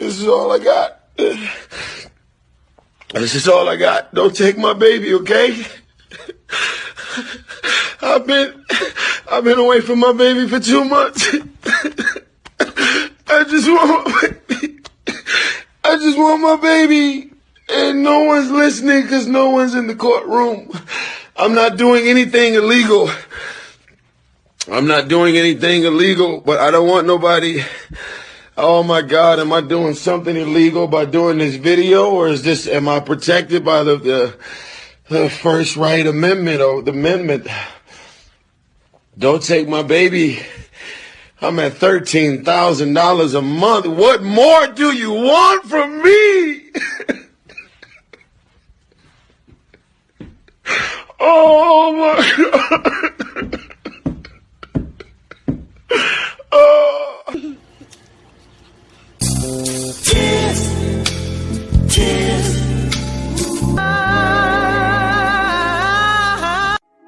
This is all I got. This is all I got. Don't take my baby, okay? I've been away from my baby for 2 months. I just want my baby. And no one's listening because no one's in the courtroom. I'm not doing anything illegal. But I don't want nobody. Oh my God, am I doing something illegal by doing this video, or am I protected by the First Right Amendment or the amendment? Don't take my baby. I'm at $13,000 a month. What more do you want from me? Oh my God. Oh.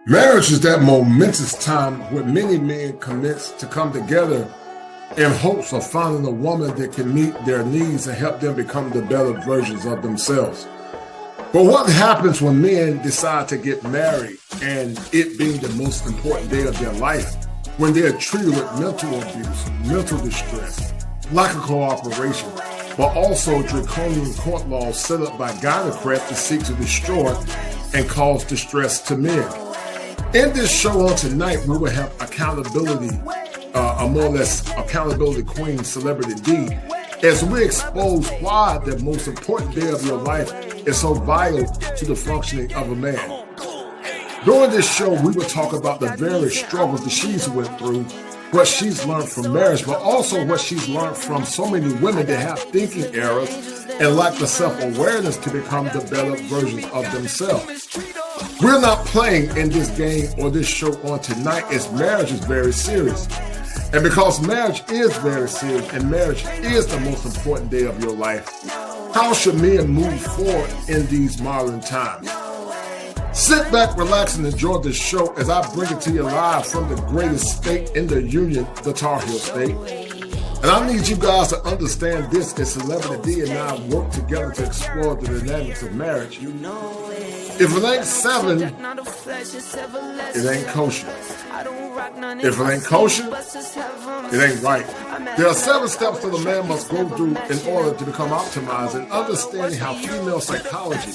Marriage is that momentous time when many men commence to come together in hopes of finding a woman that can meet their needs and help them become the better versions of themselves. But what happens when men decide to get married and it being the most important day of their life, when they are treated with mental abuse, mental distress, lack of cooperation, but also draconian court laws set up by gynocrats to seek to destroy and cause distress to men? In this show on tonight, we will have accountability, a more or less accountability queen, Celebrity D, as we expose why the most important day of your life is so vital to the functioning of a man. During this show, we will talk about the various struggles that she's went through, what she's learned from marriage, but also what she's learned from so many women that have thinking errors and lack the self-awareness to become the better versions of themselves. We're not playing in this game or this show on tonight, as marriage is very serious. And because marriage is very serious and marriage is the most important day of your life, how should men move forward in these modern times? Sit back, relax, and enjoy this show as I bring it to you live from the greatest state in the union, the Tar Heel State. And I need you guys to understand this, as Celebrity D and I work together to explore the dynamics of marriage. If it ain't 7, it ain't kosher. If it ain't kosher, it ain't right. There are 7 steps that a man must go through in order to become optimized, and understanding how female psychology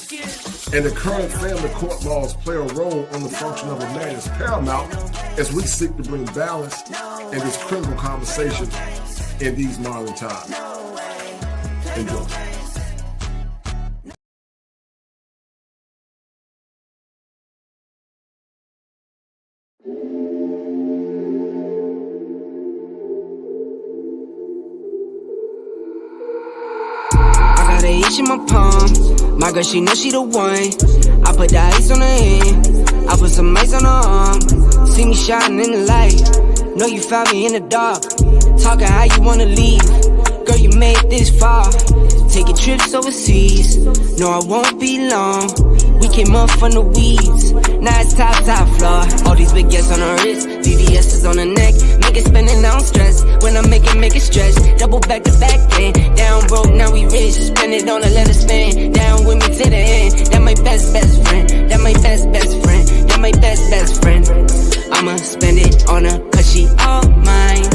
and the current family court laws play a role on the function of a man is paramount as we seek to bring balance in this critical conversation in these modern times. Enjoy. Itch in my palm, my girl, she know she the one. I put the ice on her hand, I put some ice on her arm. See me shining in the light, know you found me in the dark. Talking how you wanna leave, girl, you made this far. Taking trips overseas, no, I won't be long. We came up from the weeds, now it's top floor. All these big gets on her wrist, VVS is on her neck. Make it spin and I don't stress, when I make it stretch. Double back to back then, down broke, now we rich. Spend it on her, let her spin, down with me to the end. That my best friend, that my best friend, that my best friend. I'ma spend it on her, cause she all mine.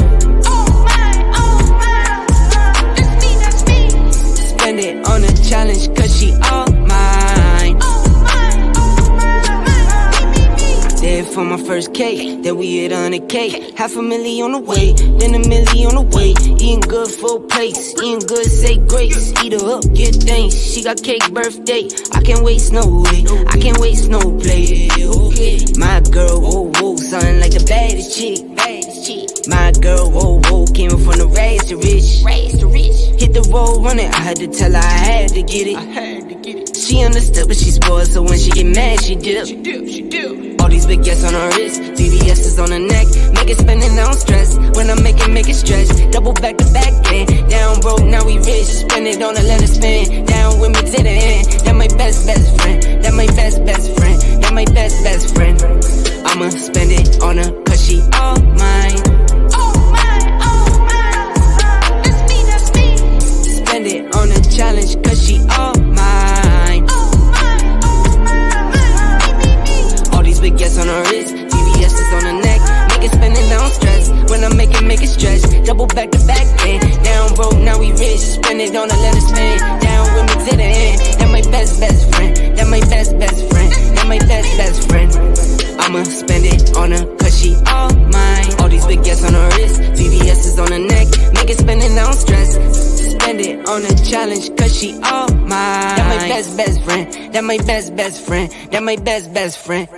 Spend it on a challenge, cause she all mine. There for my first cake, then we hit 100K. $500,000 on the way, then $1 million on the way. Eating good, full plates, eating good, say grace. Eat her up, get thanks, she got cake birthday. I can't waste no way, I can't waste no play. My girl, whoa, whoa, something like the baddest chick. My girl, whoa, whoa, came from the rags to rich. Hit the road running, I had to tell her I had to get it. She understood, but she spoiled, so when she get mad, she dip. All these big gets on her wrist, VVS is on her neck. Make it spin and I don't stress, when I make it stretch. Double back to back then, down broke, now we rich. Spend it on her, let her spin, down with me to the end. That my best friend, that my best friend, that my best friend. I'ma spend it on her, cause she all mine. Spend it wrist, spend it on a let it spin. Down with me to the end. That my best friend. That my best friend. That my best friend. I'ma spend it on her, cause she all mine. All these big gas on her wrist, VVS is on her neck. Make it spin it, I don't stress. Spend it on a challenge, cause she all mine. That my best friend. That my best friend. That my best friend.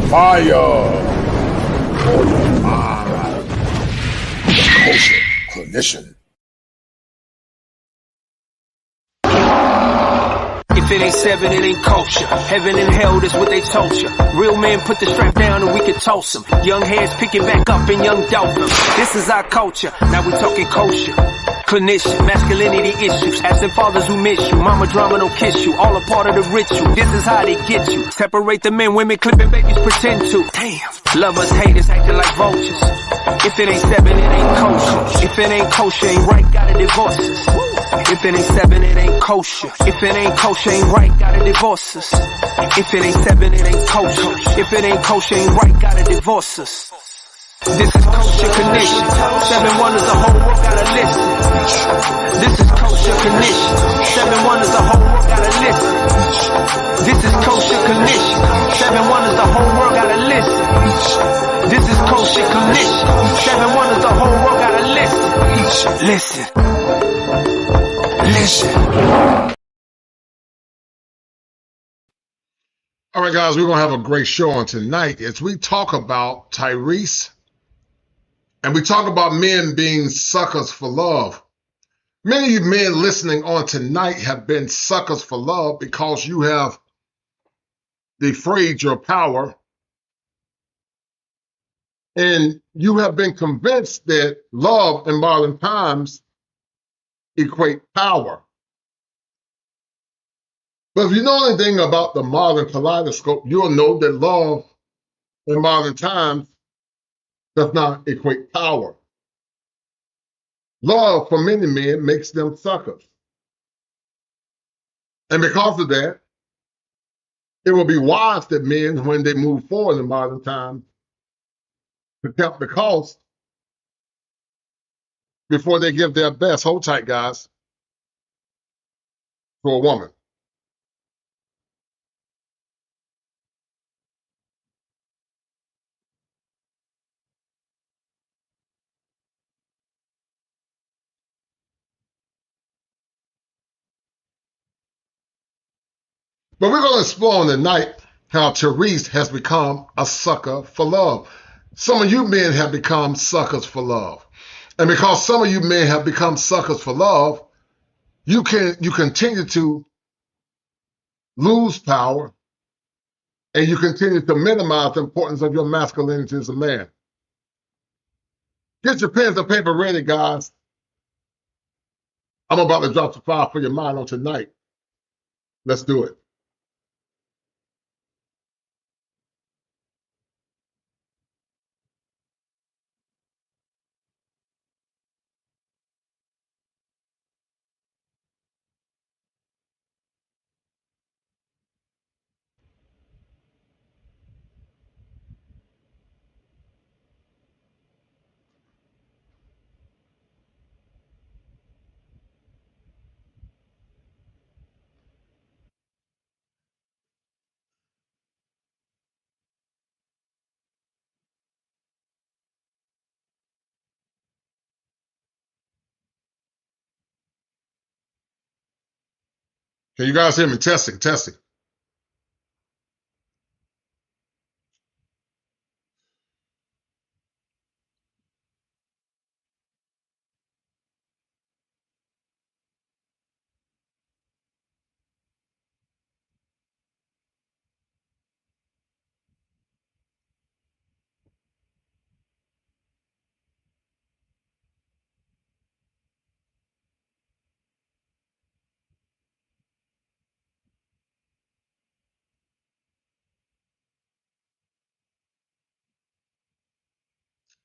Fire for your mind. Culture clinician. If it ain't seven, it ain't kosher. Heaven and hell, that's what they told you. Real men put the strap down and we can toss them. Young heads pick it back up and young dolphins. This is our culture. Now we talking kosher. Clinician, masculinity issues, absent fathers who miss you, mama drama don't kiss you, all a part of the ritual, this is how they get you, separate the men, women clipping babies pretend to, damn, lovers, haters acting like vultures, if it ain't seven, it ain't kosher, if it ain't kosher, ain't right, gotta divorce us, if it ain't seven, it ain't kosher, if it ain't kosher, ain't right, gotta divorce us, if it ain't seven, it ain't kosher, if it ain't kosher, ain't right, gotta divorce us. This is kosher condition. 7 wonders, the whole world gotta listen. This is kosher condition. 7 wonders, the whole world gotta listen. This is kosher condition. 7 wonders, the whole world gotta listen. This is kosher condition. 7 wonders, the whole world gotta listen. Listen. Listen. All right, guys, we're going to have a great show on tonight as we talk about Tyrese. And we talk about men being suckers for love. Many of you men listening on tonight have been suckers for love because you have defrayed your power. And you have been convinced that love in modern times equate power. But if you know anything about the modern kaleidoscope, you'll know that love in modern times does not equate power. Love, for many men, makes them suckers. And because of that, it will be wise that men, when they move forward in modern times, to count the cost before they give their best, hold tight guys, to a woman. But we're going to explore tonight how Tyrese has become a sucker for love. Some of you men have become suckers for love. And because some of you men have become suckers for love, you continue to lose power and you continue to minimize the importance of your masculinity as a man. Get your pens and paper ready, guys. I'm about to drop the fire for your mind on tonight. Let's do it. Can you guys hear me? Testing, testing.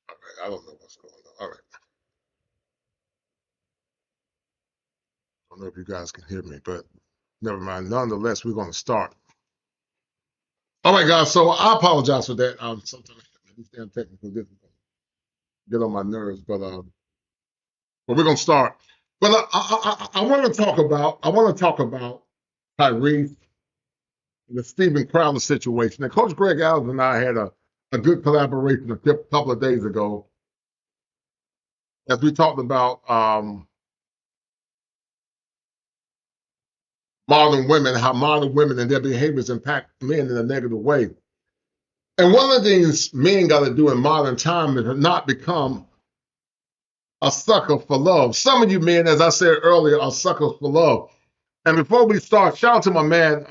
All right, I don't know what's going on. All right. I don't know if you guys can hear me, but never mind. Nonetheless, we're going to start. All right, guys. So I apologize for that. Sometimes these damn technical difficulties get on my nerves, but we're going to start. But I want to talk about Tyrese, the Steven Crowder situation. And Coach Greg Allen and I had a good collaboration a couple of days ago as we talked about modern women, how modern women and their behaviors impact men in a negative way. And one of the things men got to do in modern time is not become a sucker for love. Some of you men, as I said earlier, are suckers for love. And before we start, shout out to my man,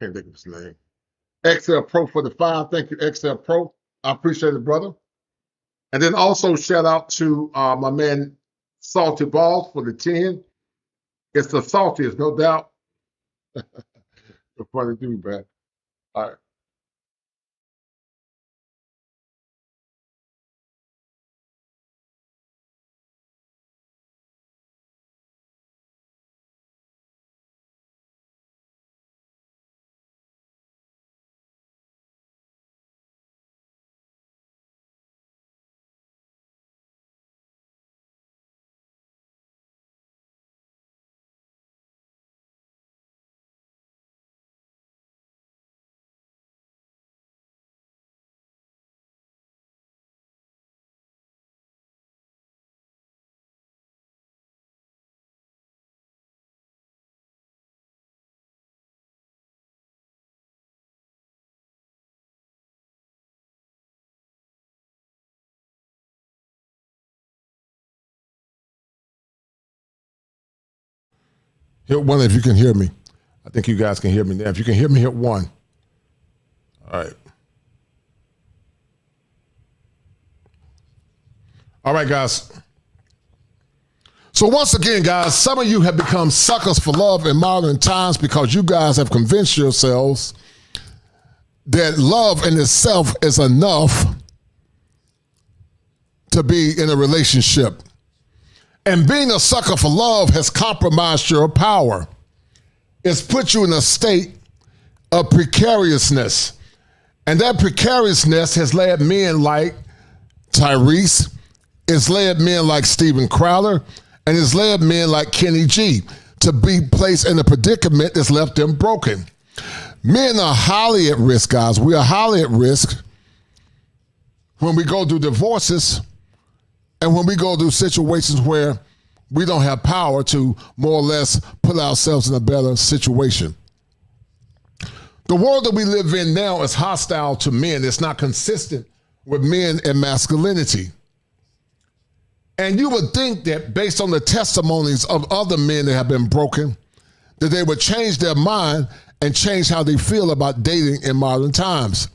can't think of his name, XL Pro for the 5. Thank you, XL Pro. I appreciate it, brother. And then also shout out to my man, Salty Balls for the 10. It's the saltiest, no doubt. You're funny dude, man. All right. Hit 1 if you can hear me. I think you guys can hear me now. If you can hear me, hit 1. All right. All right, guys. So once again, guys, some of you have become suckers for love in modern times because you guys have convinced yourselves that love in itself is enough to be in a relationship. And being a sucker for love has compromised your power. It's put you in a state of precariousness. And that precariousness has led men like Tyrese, it's led men like Steven Crowder, and it's led men like Kenny G to be placed in a predicament that's left them broken. Men are highly at risk, guys. We are highly at risk when we go through divorces and when we go through situations where we don't have power to more or less put ourselves in a better situation. The world that we live in now is hostile to men. It's not consistent with men and masculinity. And you would think that based on the testimonies of other men that have been broken, that they would change their mind and change how they feel about dating in modern times.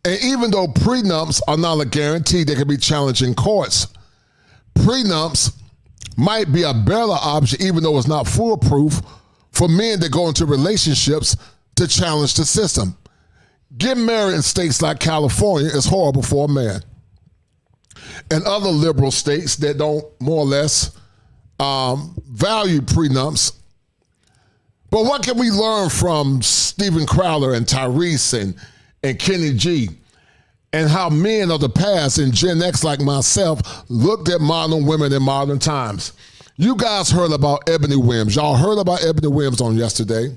And even though prenups are not a guarantee, they can be challenged in courts. Prenups might be a better option, even though it's not foolproof, for men that go into relationships to challenge the system. Getting married in states like California is horrible for a man. And other liberal states that don't more or less value prenups. But what can we learn from Steven Crowder and Tyrese and Kenny G, and how men of the past and Gen X like myself looked at modern women in modern times? You guys heard about Ebony Williams. Y'all heard about Ebony Williams on yesterday.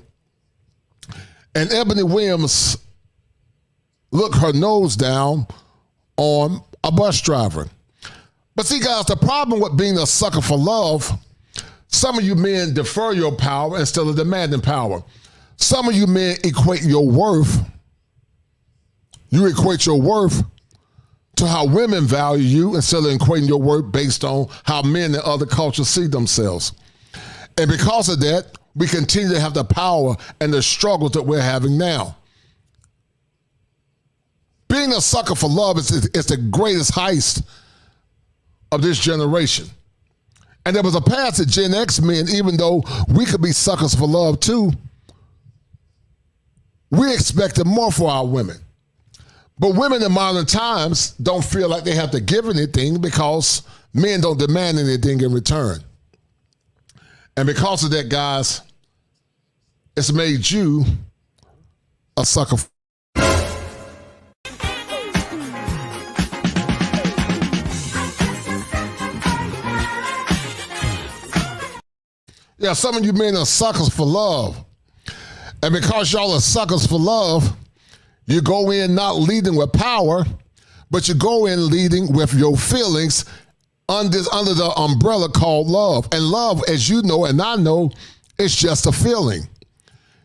And Ebony Williams looked her nose down on a bus driver. But see, guys, the problem with being a sucker for love, some of you men defer your power instead of demanding power. Some of you men equate your worth. You equate your worth to how women value you instead of equating your worth based on how men in other cultures see themselves. And because of that, we continue to have the power and the struggles that we're having now. Being a sucker for love is the greatest heist of this generation. And there was a past that Gen X men, even though we could be suckers for love too, we expected more for our women. But women in modern times don't feel like they have to give anything because men don't demand anything in return. And because of that, guys, it's made you a sucker. Yeah, some of you men are suckers for love. And because y'all are suckers for love, you go in not leading with power, but you go in leading with your feelings under the umbrella called love. And love, as you know and I know, is just a feeling.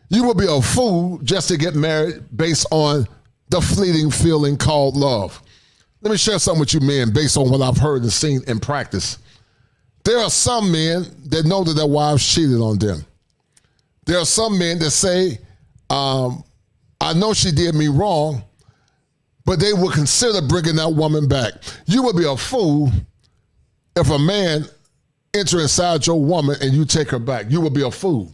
You will be a fool just to get married based on the fleeting feeling called love. Let me share something with you men based on what I've heard and seen in practice. There are some men that know that their wives cheated on them. There are some men that say, I know she did me wrong, but they will consider bringing that woman back. You would be a fool if a man enter inside your woman and you take her back. You would be a fool.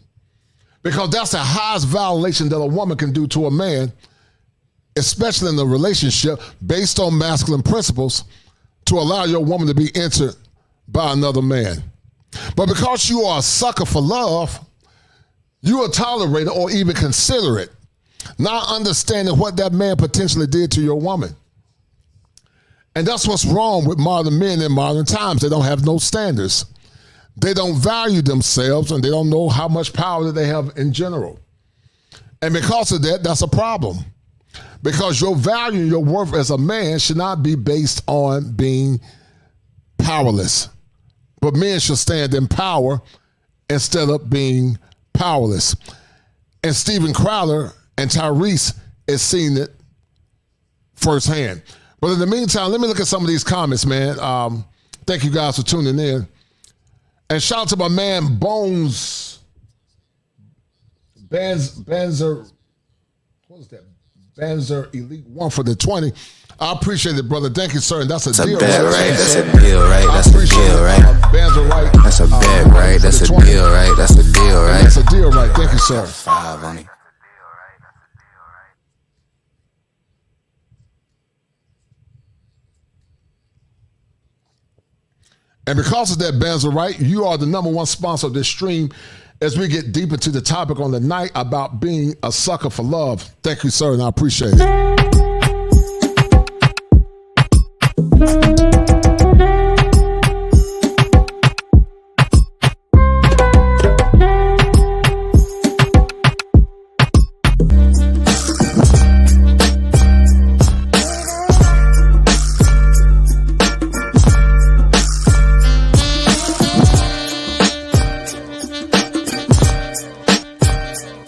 Because that's the highest violation that a woman can do to a man, especially in a relationship based on masculine principles, to allow your woman to be entered by another man. But because you are a sucker for love, you will tolerate it or even consider it, not understanding what that man potentially did to your woman. And that's what's wrong with modern men in modern times. They don't have no standards. They don't value themselves, and they don't know how much power that they have in general. And because of that, that's a problem. Because your value and your worth as a man should not be based on being powerless. But men should stand in power instead of being powerless. And Steven Crowder and Tyrese is seeing it firsthand. But in the meantime, let me look at some of these comments, man. Thank you guys for tuning in. And shout out to my man Bones Banzer. What is that? Banzer Elite 1 for the 20. I appreciate it, brother. Thank you, sir. And that's a deal, right? That's a deal, right? That's a deal, right? Banzer, right? That's a bet, right? That's a deal, right? That's a deal, right? That's a deal, right? Thank you, sir. 5 on it. And because of that, Banzer, right, you are the #1 sponsor of this stream. as we get deeper to the topic on the night about being a sucker for love. Thank you, sir, and I appreciate it.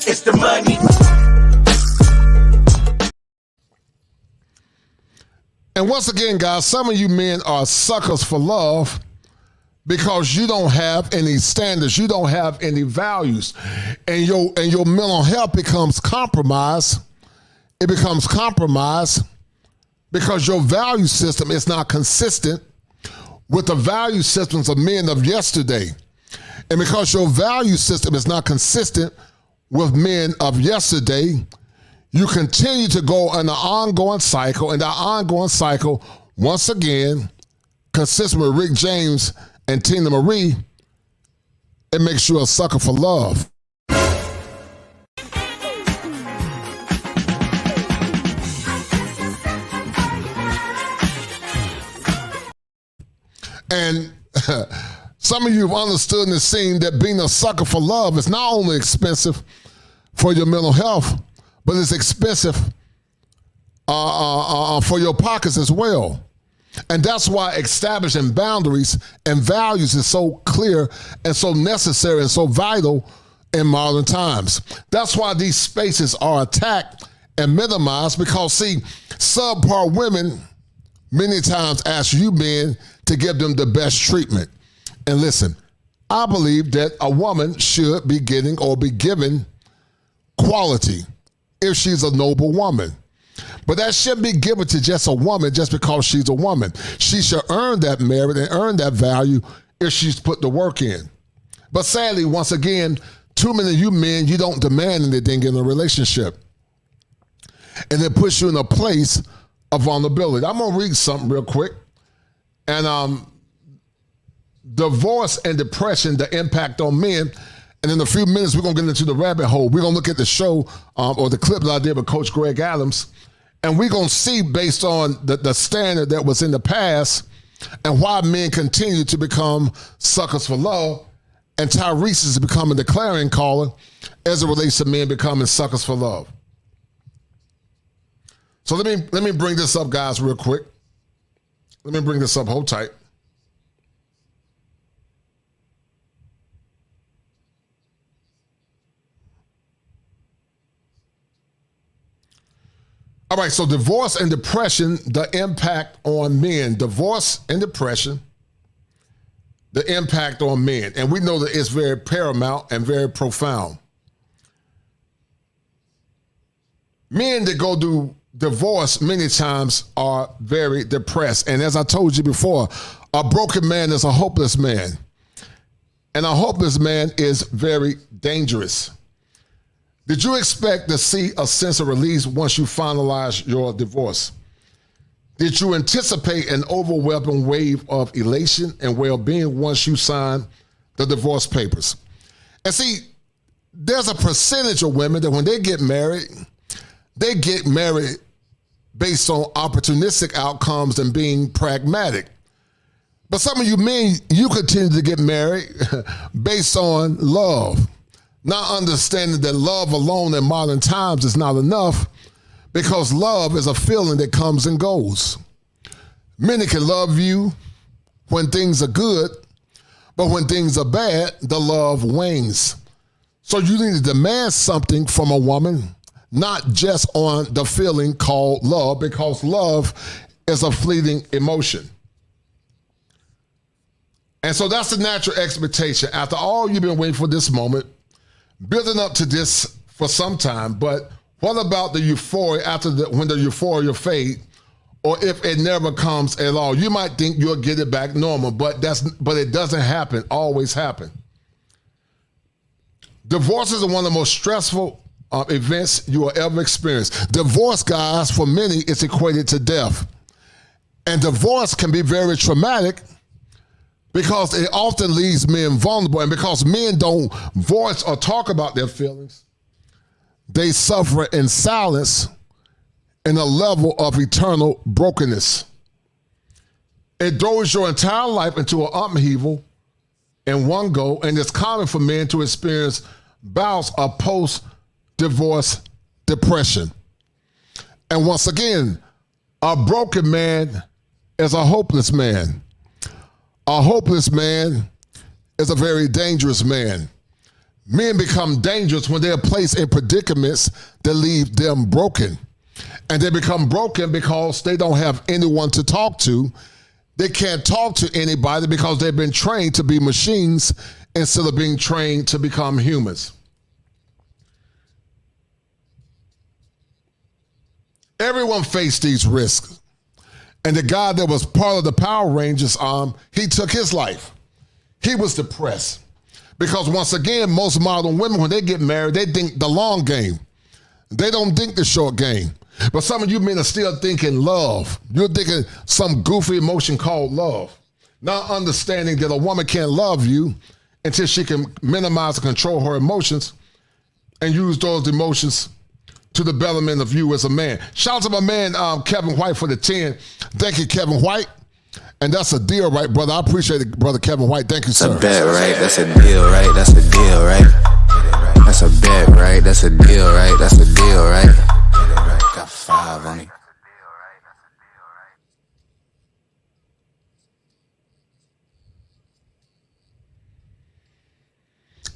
It's the money. And once again, guys, some of you men are suckers for love because you don't have any standards, you don't have any values, and your mental health becomes compromised. It becomes compromised because your value system is not consistent with the value systems of men of yesterday. And because your value system is not consistent with men of yesterday, you continue to go in an ongoing cycle, and that ongoing cycle, once again, consistent with Rick James and Tina Marie, it makes you a sucker for love. And some of you have understood and seen that being a sucker for love is not only expensive for your mental health, but it's expensive for your pockets as well. And that's why establishing boundaries and values is so clear and so necessary and so vital in modern times. That's why these spaces are attacked and minimized, because, see, subpar women many times ask you men to give them the best treatment. And listen, I believe that a woman should be getting or be given quality if she's a noble woman. But that shouldn't be given to just a woman just because she's a woman. She should earn that merit and earn that value if she's put the work in. But sadly, once again, too many of you men, you don't demand anything in a relationship. And it puts you in a place of vulnerability. I'm going to read something real quick. And divorce and depression, the impact on men. And in a few minutes, we're going to get into the rabbit hole. We're going to look at the show or the clip that I did with Coach Greg Adams. And we're going to see, based on the standard that was in the past, and why men continue to become suckers for love. And Tyrese is becoming the clarion caller as it relates to men becoming suckers for love. So let me bring this up, guys, real quick. Let me bring this up. Hold tight. All right, so divorce and depression, the impact on men. Divorce and depression, the impact on men. And we know that it's very paramount and very profound. Men that go through divorce many times are very depressed. And as I told you before, a broken man is a hopeless man. And a hopeless man is very dangerous. Did you expect to see a sense of release once you finalize your divorce? Did you anticipate an overwhelming wave of elation and well-being once you sign the divorce papers? And see, there's a percentage of women that when they get married based on opportunistic outcomes and being pragmatic. But some of you men, you continue to get married based on love. Not understanding that love alone in modern times is not enough, because love is a feeling that comes and goes. Many can love you when things are good, but when things are bad, the love wanes. So you need to demand something from a woman, not just on the feeling called love, because love is a fleeting emotion. And so that's the natural expectation. After all, you've been waiting for this moment, building up to this for some time, but what about the euphoria when the euphoria fades, or if it never comes at all? You might think you'll get it back normal, but it doesn't always happen. Divorce is one of the most stressful events you will ever experience. Divorce, guys, for many, is equated to death. And divorce can be very traumatic because it often leaves men vulnerable, and because men don't voice or talk about their feelings, they suffer in silence in a level of eternal brokenness. It throws your entire life into an upheaval in one go, and it's common for men to experience bouts of post-divorce depression. And once again, a broken man is a hopeless man. A hopeless man is a very dangerous man. Men become dangerous when they are placed in predicaments that leave them broken. And they become broken because they don't have anyone to talk to. They can't talk to anybody because they've been trained to be machines instead of being trained to become humans. Everyone faced these risks. And the guy that was part of the Power Rangers, he took his life. He was depressed. Because once again, most modern women, when they get married, they think the long game. They don't think the short game. But some of you men are still thinking love. You're thinking some goofy emotion called love. Not understanding that a woman can't love you until she can minimize and control her emotions and use those emotions to the betterment of you as a man. Shout out to my man, Kevin White, for the 10. Thank you, Kevin White. And that's a deal, right, brother? I appreciate it, brother Kevin White. Thank you, sir. That's a bet, right? That's a deal, right? That's a deal, right? That's a bet, right? That's a deal, right? That's a deal, right? Got 5 on it.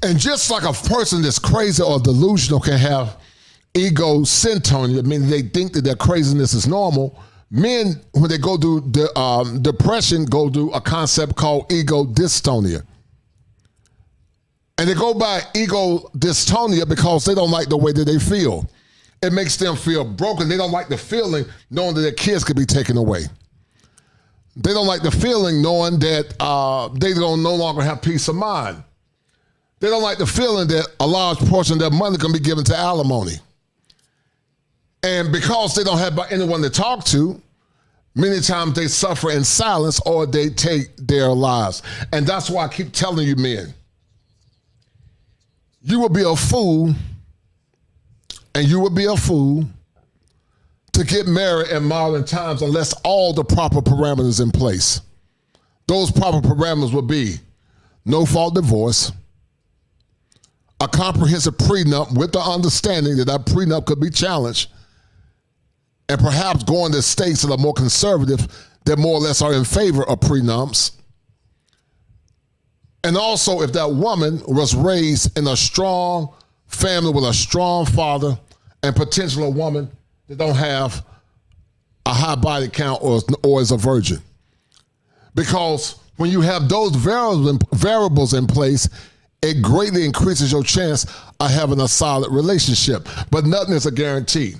And just like a person that's crazy or delusional can have ego syntonia, meaning they think that their craziness is normal, men, when they go through depression, go through a concept called ego dystonia. And they go by ego dystonia because they don't like the way that they feel. It makes them feel broken. They don't like the feeling knowing that their kids could be taken away. They don't like the feeling knowing that they don't no longer have peace of mind. They don't like the feeling that a large portion of their money can be given to alimony. And because they don't have anyone to talk to, many times they suffer in silence or they take their lives. And that's why I keep telling you, men, you will be a fool, and you will be a fool to get married in modern times unless all the proper parameters in place. Those proper parameters will be no fault divorce, a comprehensive prenup with the understanding that that prenup could be challenged, and perhaps going to states that are more conservative that more or less are in favor of prenups. And also, if that woman was raised in a strong family with a strong father and potentially a woman that don't have a high body count or is a virgin. Because when you have those variables in place, it greatly increases your chance of having a solid relationship. But nothing is a guarantee.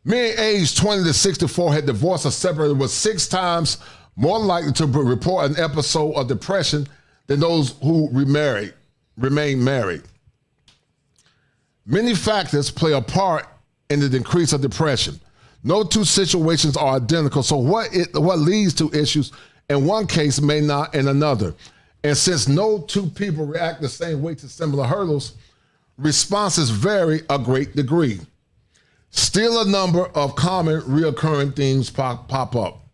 Men aged 20 to 64 had divorced or separated was 6 times more likely to report an episode of depression than those who remain married. Many factors play a part in the increase of depression. No two situations are identical, so what leads to issues in one case may not in another. And since no two people react the same way to similar hurdles, responses vary a great degree. Still, a number of common reoccurring things pop up.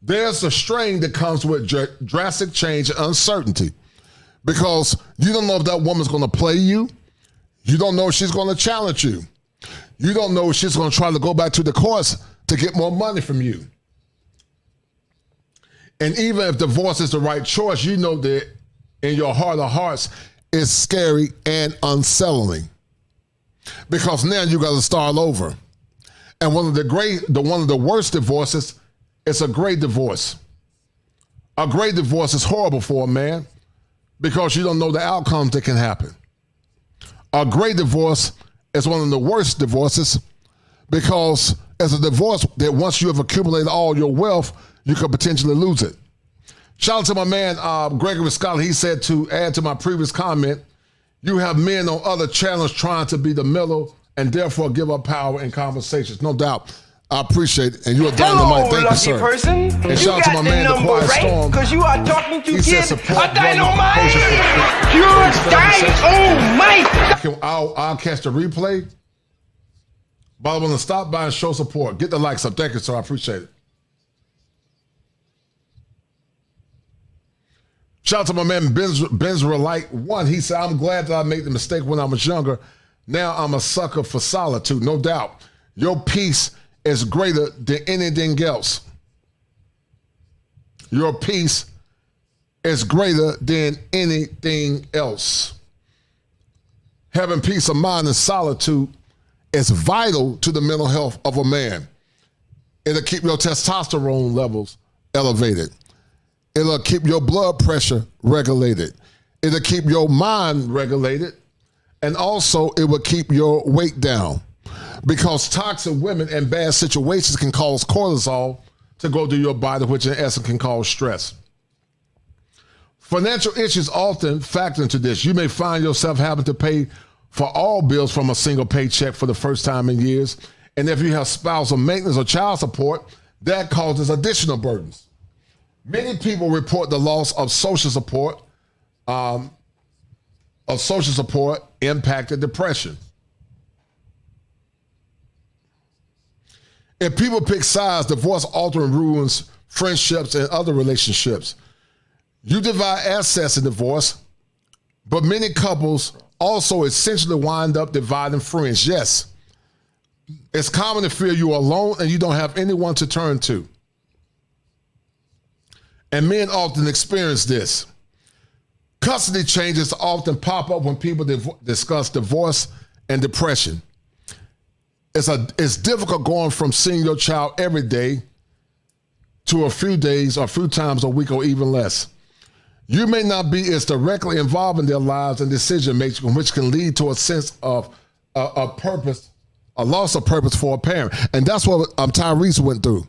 There's a strain that comes with drastic change and uncertainty because you don't know if that woman's going to play you. You don't know if she's going to challenge you. You don't know if she's going to try to go back to the courts to get more money from you. And even if divorce is the right choice, you know that in your heart of hearts, it's scary and unsettling because now you got to start over. And one of the worst divorces is a great divorce. A great divorce is horrible for a man because you don't know the outcomes that can happen. A great divorce is one of the worst divorces because it's a divorce that once you have accumulated all your wealth, you could potentially lose it. Shout out to my man, Gregory Scott. He said, to add to my previous comment, you have men on other channels trying to be the middle and therefore give up power in conversations. No doubt. I appreciate it. And you're a dynamite. Thank you, sir. Person. And shout out to my man, The Quiet Storm. Because you are talking to He kids. said support A dynamite. You're dynamite. I'll catch the replay. But I want to stop by and show support. Get the likes up. Thank you, sir. I appreciate it. Shout out to my man, Benzrelite 1. He said, I'm glad that I made the mistake when I was younger. Now I'm a sucker for solitude, no doubt. Your peace is greater than anything else. Your peace is greater than anything else. Having peace of mind and solitude is vital to the mental health of a man. It'll keep your testosterone levels elevated. It'll keep your blood pressure regulated. It'll keep your mind regulated. And also it will keep your weight down. Because toxic women and bad situations can cause cortisol to go through your body, which in essence can cause stress. Financial issues often factor into this. You may find yourself having to pay for all bills from a single paycheck for the first time in years. And if you have spousal maintenance or child support, that causes additional burdens. Many people report the loss of social support, impacted depression. If people pick sides, divorce often ruins friendships and other relationships. You divide assets in divorce, but many couples also essentially wind up dividing friends. Yes, it's common to feel you're alone and you don't have anyone to turn to. And men often experience this. Custody changes often pop up when people discuss divorce and depression. It's difficult going from seeing your child every day to a few days or a few times a week or even less. You may not be as directly involved in their lives and decision making, which can lead to a sense of a purpose, a loss of purpose for a parent. And that's what Tyrese went through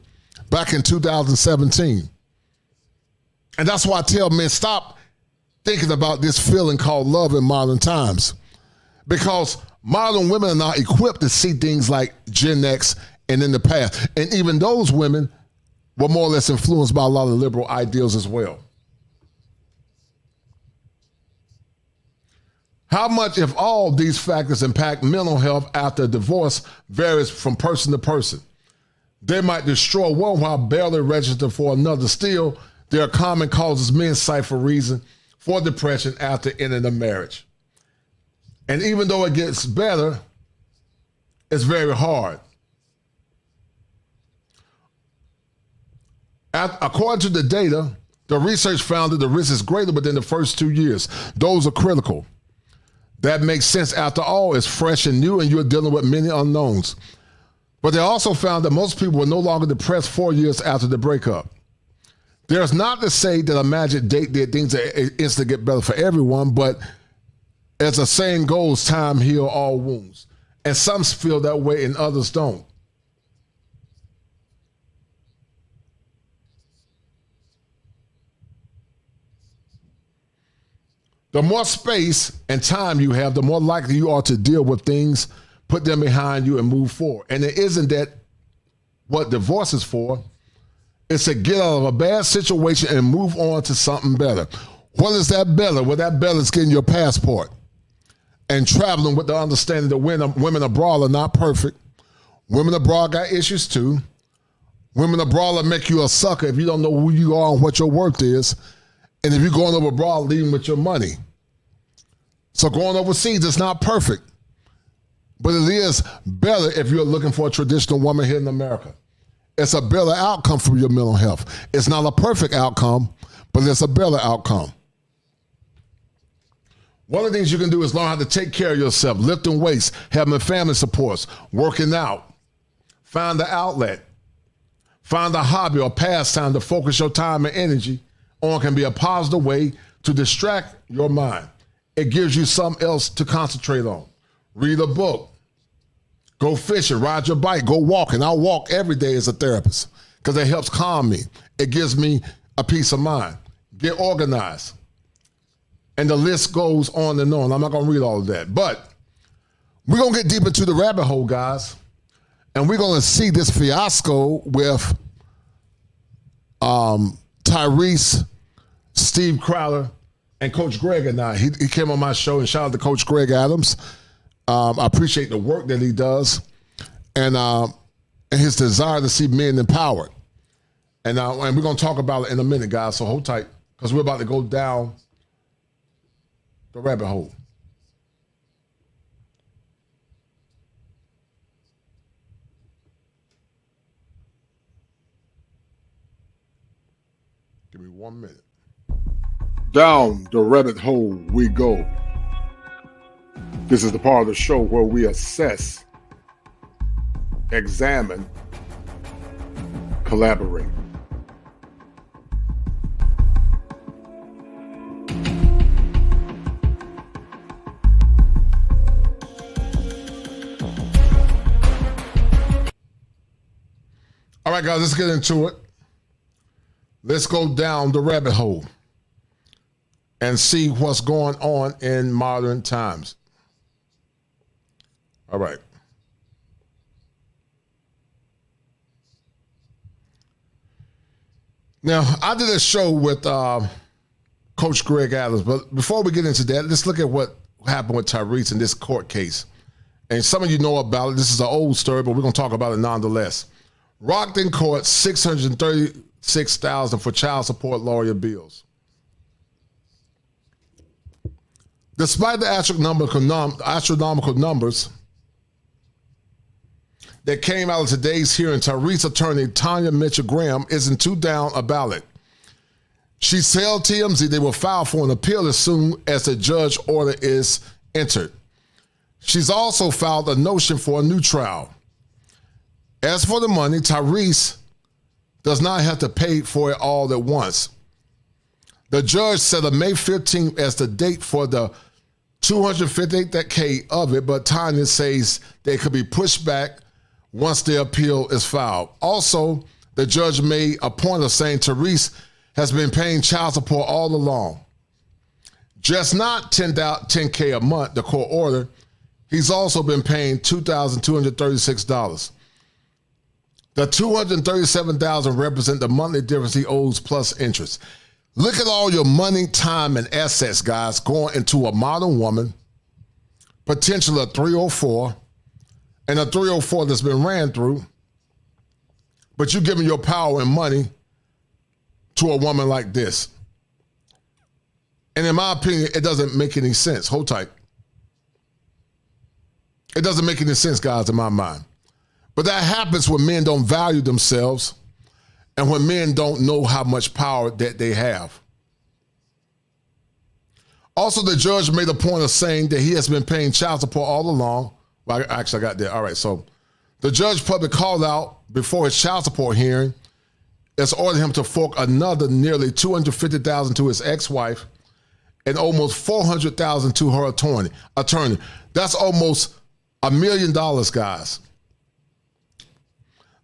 back in 2017. And that's why I tell men, stop thinking about this feeling called love in modern times. Because modern women are not equipped to see things like Gen X and in the past. And even those women were more or less influenced by a lot of liberal ideals as well. How much, if all, these factors impact mental health after divorce varies from person to person. They might destroy one while barely register for another. Still, there are common causes men cite for reason for depression after ending a marriage. And even though it gets better, it's very hard. According to the data, the research found that the risk is greater within the first 2 years. Those are critical. That makes sense. After all, it's fresh and new and you're dealing with many unknowns. But they also found that most people were no longer depressed 4 years after the breakup. There's not to say that a magic date did things that instantly get better for everyone, but as the saying goes, time heals all wounds. And some feel that way and others don't. The more space and time you have, the more likely you are to deal with things, put them behind you, and move forward. And it isn't that what divorce is for. It's to get out of a bad situation and move on to something better. What is that better? Well, that better is getting your passport and traveling with the understanding that women abroad are not perfect. Women abroad got issues too. Women abroad will make you a sucker if you don't know who you are and what your worth is. And if you're going over abroad, leaving with your money. So going overseas is not perfect. But it is better if you're looking for a traditional woman here in America. It's a better outcome for your mental health. It's not a perfect outcome, but it's a better outcome. One of the things you can do is learn how to take care of yourself, lifting weights, having family supports, working out. Find the outlet. Find a hobby or pastime to focus your time and energy on can be a positive way to distract your mind. It gives you something else to concentrate on. Read a book. Go fishing, ride your bike, go walking. I walk every day as a therapist because it helps calm me. It gives me a peace of mind. Get organized. And the list goes on and on. I'm not going to read all of that. But we're going to get deep into the rabbit hole, guys. And we're going to see this fiasco with Tyrese, Steve Crowder, and Coach Greg and I. He came on my show, and shout out to Coach Greg Adams. I appreciate the work that he does and his desire to see men empowered. And we're going to talk about it in a minute, guys, so hold tight because we're about to go down the rabbit hole. Give me 1 minute. Down the rabbit hole we go. This is the part of the show where we assess, examine, collaborate. All right, guys, let's get into it. Let's go down the rabbit hole and see what's going on in modern times. All right. Now, I did a show with Coach Greg Adams, but before we get into that, let's look at what happened with Tyrese in this court case. And some of you know about it. This is an old story, but we're going to talk about it nonetheless. Rocked in court $636,000 for child support lawyer bills. Despite the astronomical numbers that came out of today's hearing, Tyrese attorney Tanya Mitchell Graham isn't too down about it. She told TMZ they will file for an appeal as soon as the judge order is entered. She's also filed a motion for a new trial. As for the money, Tyrese does not have to pay for it all at once. The judge set a May 15th as the date for the $258K of it, but Tanya says they could be pushed back once the appeal is filed. Also, the judge made a point of saying Tyrese has been paying child support all along. Just not $10K a month, the court order. He's also been paying $2,236. The $237,000 represent the monthly difference he owes plus interest. Look at all your money, time, and assets, guys, going into a modern woman, potentially a 304, and a 304 that's been ran through, but you're giving your power and money to a woman like this. And in my opinion, it doesn't make any sense. Hold tight. It doesn't make any sense, guys, in my mind. But that happens when men don't value themselves and when men don't know how much power that they have. Also, the judge made a point of saying that he has been paying child support all along. Well, actually, I got there. All right, so the judge publicly called out before his child support hearing has ordered him to fork another nearly $250,000 to his ex-wife and almost $400,000 to her attorney. That's almost $1 million, guys.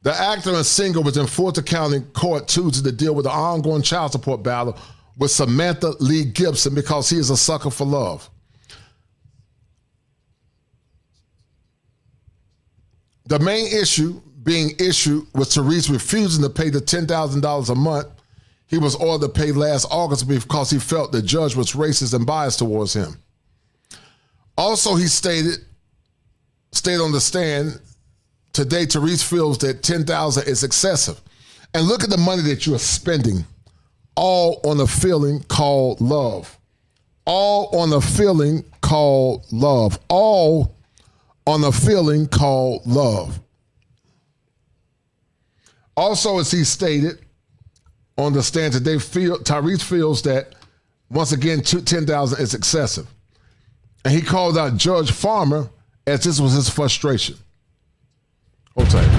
The actor and singer was in Fulton County Court Tuesday to deal with the ongoing child support battle with Samantha Lee Gibson because he is a sucker for love. The main issue being issued was Tyrese refusing to pay the $10,000 a month he was ordered to pay last August because he felt the judge was racist and biased towards him. Also, he stayed on the stand today. Tyrese feels that $10,000 is excessive. And look at the money that you are spending, all on a feeling called love. All on a feeling called love. All on a feeling called love. Also, as he stated on the stand today, Tyrese feels that, once again, $10,000 is excessive. And he called out Judge Farmer as this was his frustration. Hold tight.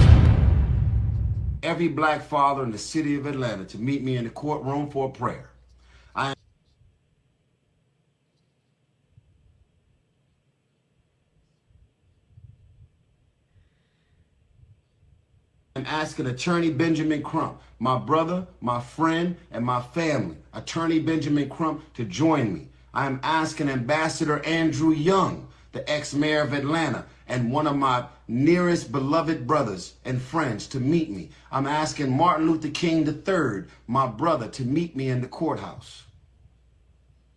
Every black father in the city of Atlanta to meet me in the courtroom for a prayer. I am asking Attorney Benjamin Crump, my brother, my friend, and my family, Attorney Benjamin Crump, to join me. I am asking Ambassador Andrew Young the ex-mayor of Atlanta, and one of my nearest beloved brothers and friends to meet me. I'm asking Martin Luther King III, my brother, to meet me in the courthouse.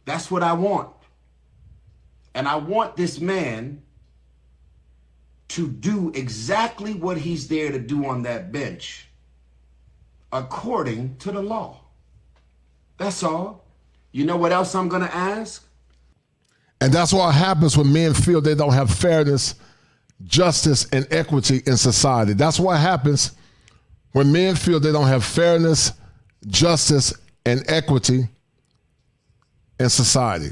That's what I want. And I want this man to do exactly what he's there to do on that bench, according to the law. That's all. You know what else I'm going to ask? And that's what happens when men feel they don't have fairness, justice, and equity in society. That's what happens when men feel they don't have fairness, justice, and equity in society.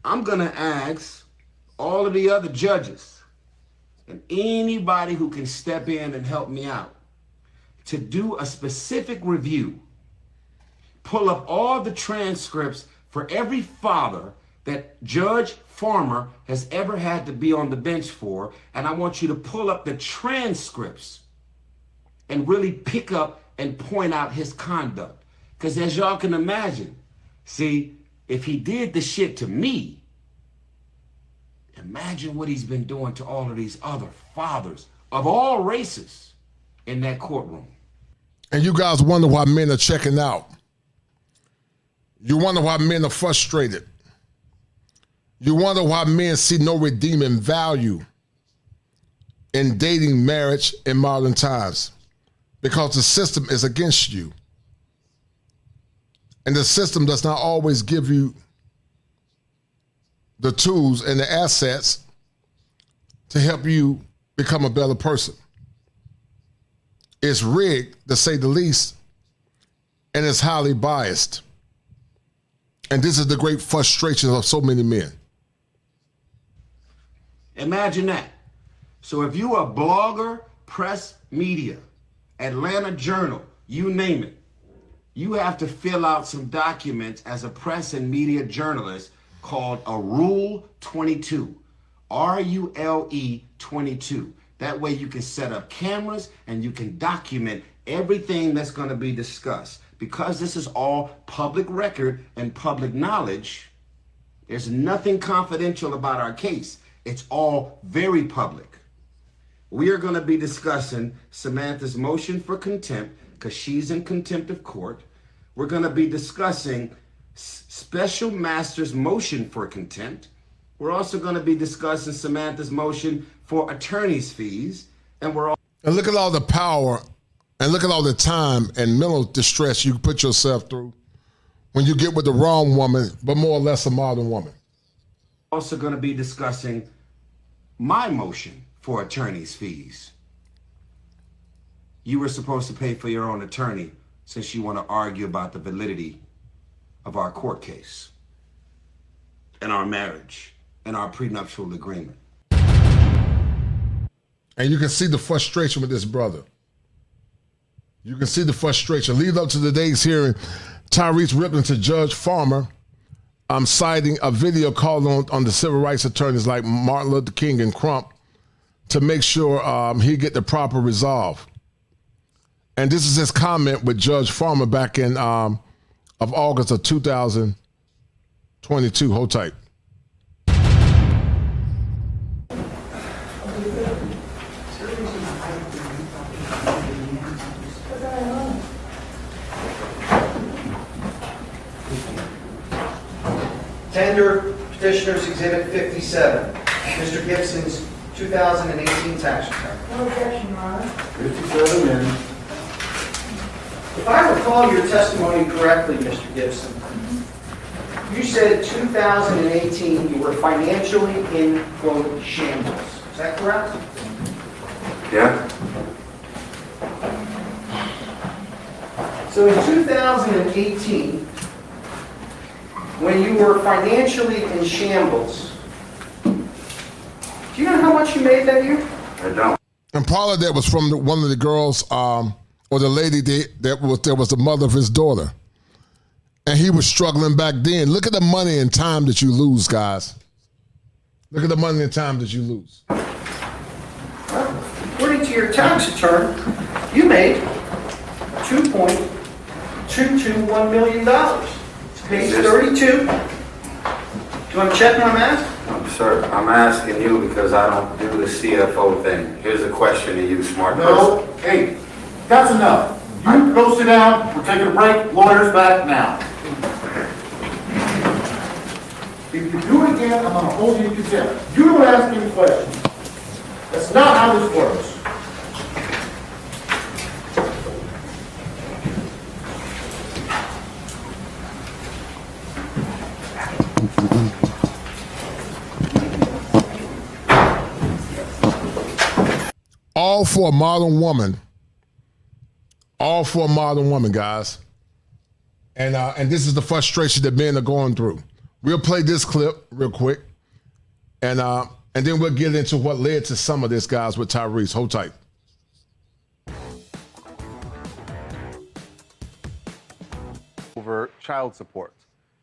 I'm going to ask all of the other judges and anybody who can step in and help me out to do a specific review, pull up all the transcripts for every father that Judge Farmer has ever had to be on the bench for, and I want you to pull up the transcripts and really pick up and point out his conduct. Because as y'all can imagine, see, if he did the shit to me, imagine what he's been doing to all of these other fathers of all races in that courtroom. And you guys wonder why men are checking out. You wonder why men are frustrated. You wonder why men see no redeeming value in dating, marriage in modern times. Because the system is against you. And the system does not always give you the tools and the assets to help you become a better person. It's rigged, to say the least, and it's highly biased. And this is the great frustration of so many men. Imagine that. So if you're a blogger, press, media, Atlanta Journal, you name it, you have to fill out some documents as a press and media journalist called a Rule 22, RULE 22. That way you can set up cameras and you can document everything that's going to be discussed. Because this is all public record and public knowledge, there's nothing confidential about our case. It's all very public. We are going to be discussing Samantha's motion for contempt because she's in contempt of court. We're going to be discussing Special Master's motion for contempt. We're also going to be discussing Samantha's motion for attorney's fees. And look at all the power and look at all the time and mental distress you put yourself through when you get with the wrong woman, but more or less a modern woman. Also going to be discussing my motion for attorney's fees. You were supposed to pay for your own attorney since you want to argue about the validity of our court case and our marriage and our prenuptial agreement. And you can see the frustration with this brother. You can see the frustration. Lead up to today's hearing, Tyrese ripped into Judge Farmer, citing a video called on the civil rights attorneys like Martin Luther King and Crump to make sure he get the proper resolve. And this is his comment with Judge Farmer back in of August of 2022. Hold tight. Tender Petitioner's Exhibit 57, Mr. Gibson's 2018 tax return. No objection, Your Honor. 57 in. If I recall your testimony correctly, Mr. Gibson, you said 2018 you were financially in, quote, shambles. Is that correct? Yeah. So in 2018, when you were financially in shambles, do you know how much you made that year? I don't. And part of that was from one of the girls, or the lady that was the mother of his daughter. And he was struggling back then. Look at the money and time that you lose, guys. Look at the money and time that you lose. Well, according to your tax return, you made $2.221 million. It's page 32. You want to check my mask? No, sir, I'm asking you because I don't do the CFO thing. Here's a question to you, smart No, person. hey, that's enough. You go sit down, we're taking a break, lawyer's back now. If you do it again, I'm gonna hold you in contempt. You don't ask any questions. That's not how this works. All for a modern woman. All for a modern woman, guys. And this is the frustration that men are going through. We'll play this clip real quick, and then we'll get into what led to some of this, guys, with Tyrese. Hold tight. Over child support.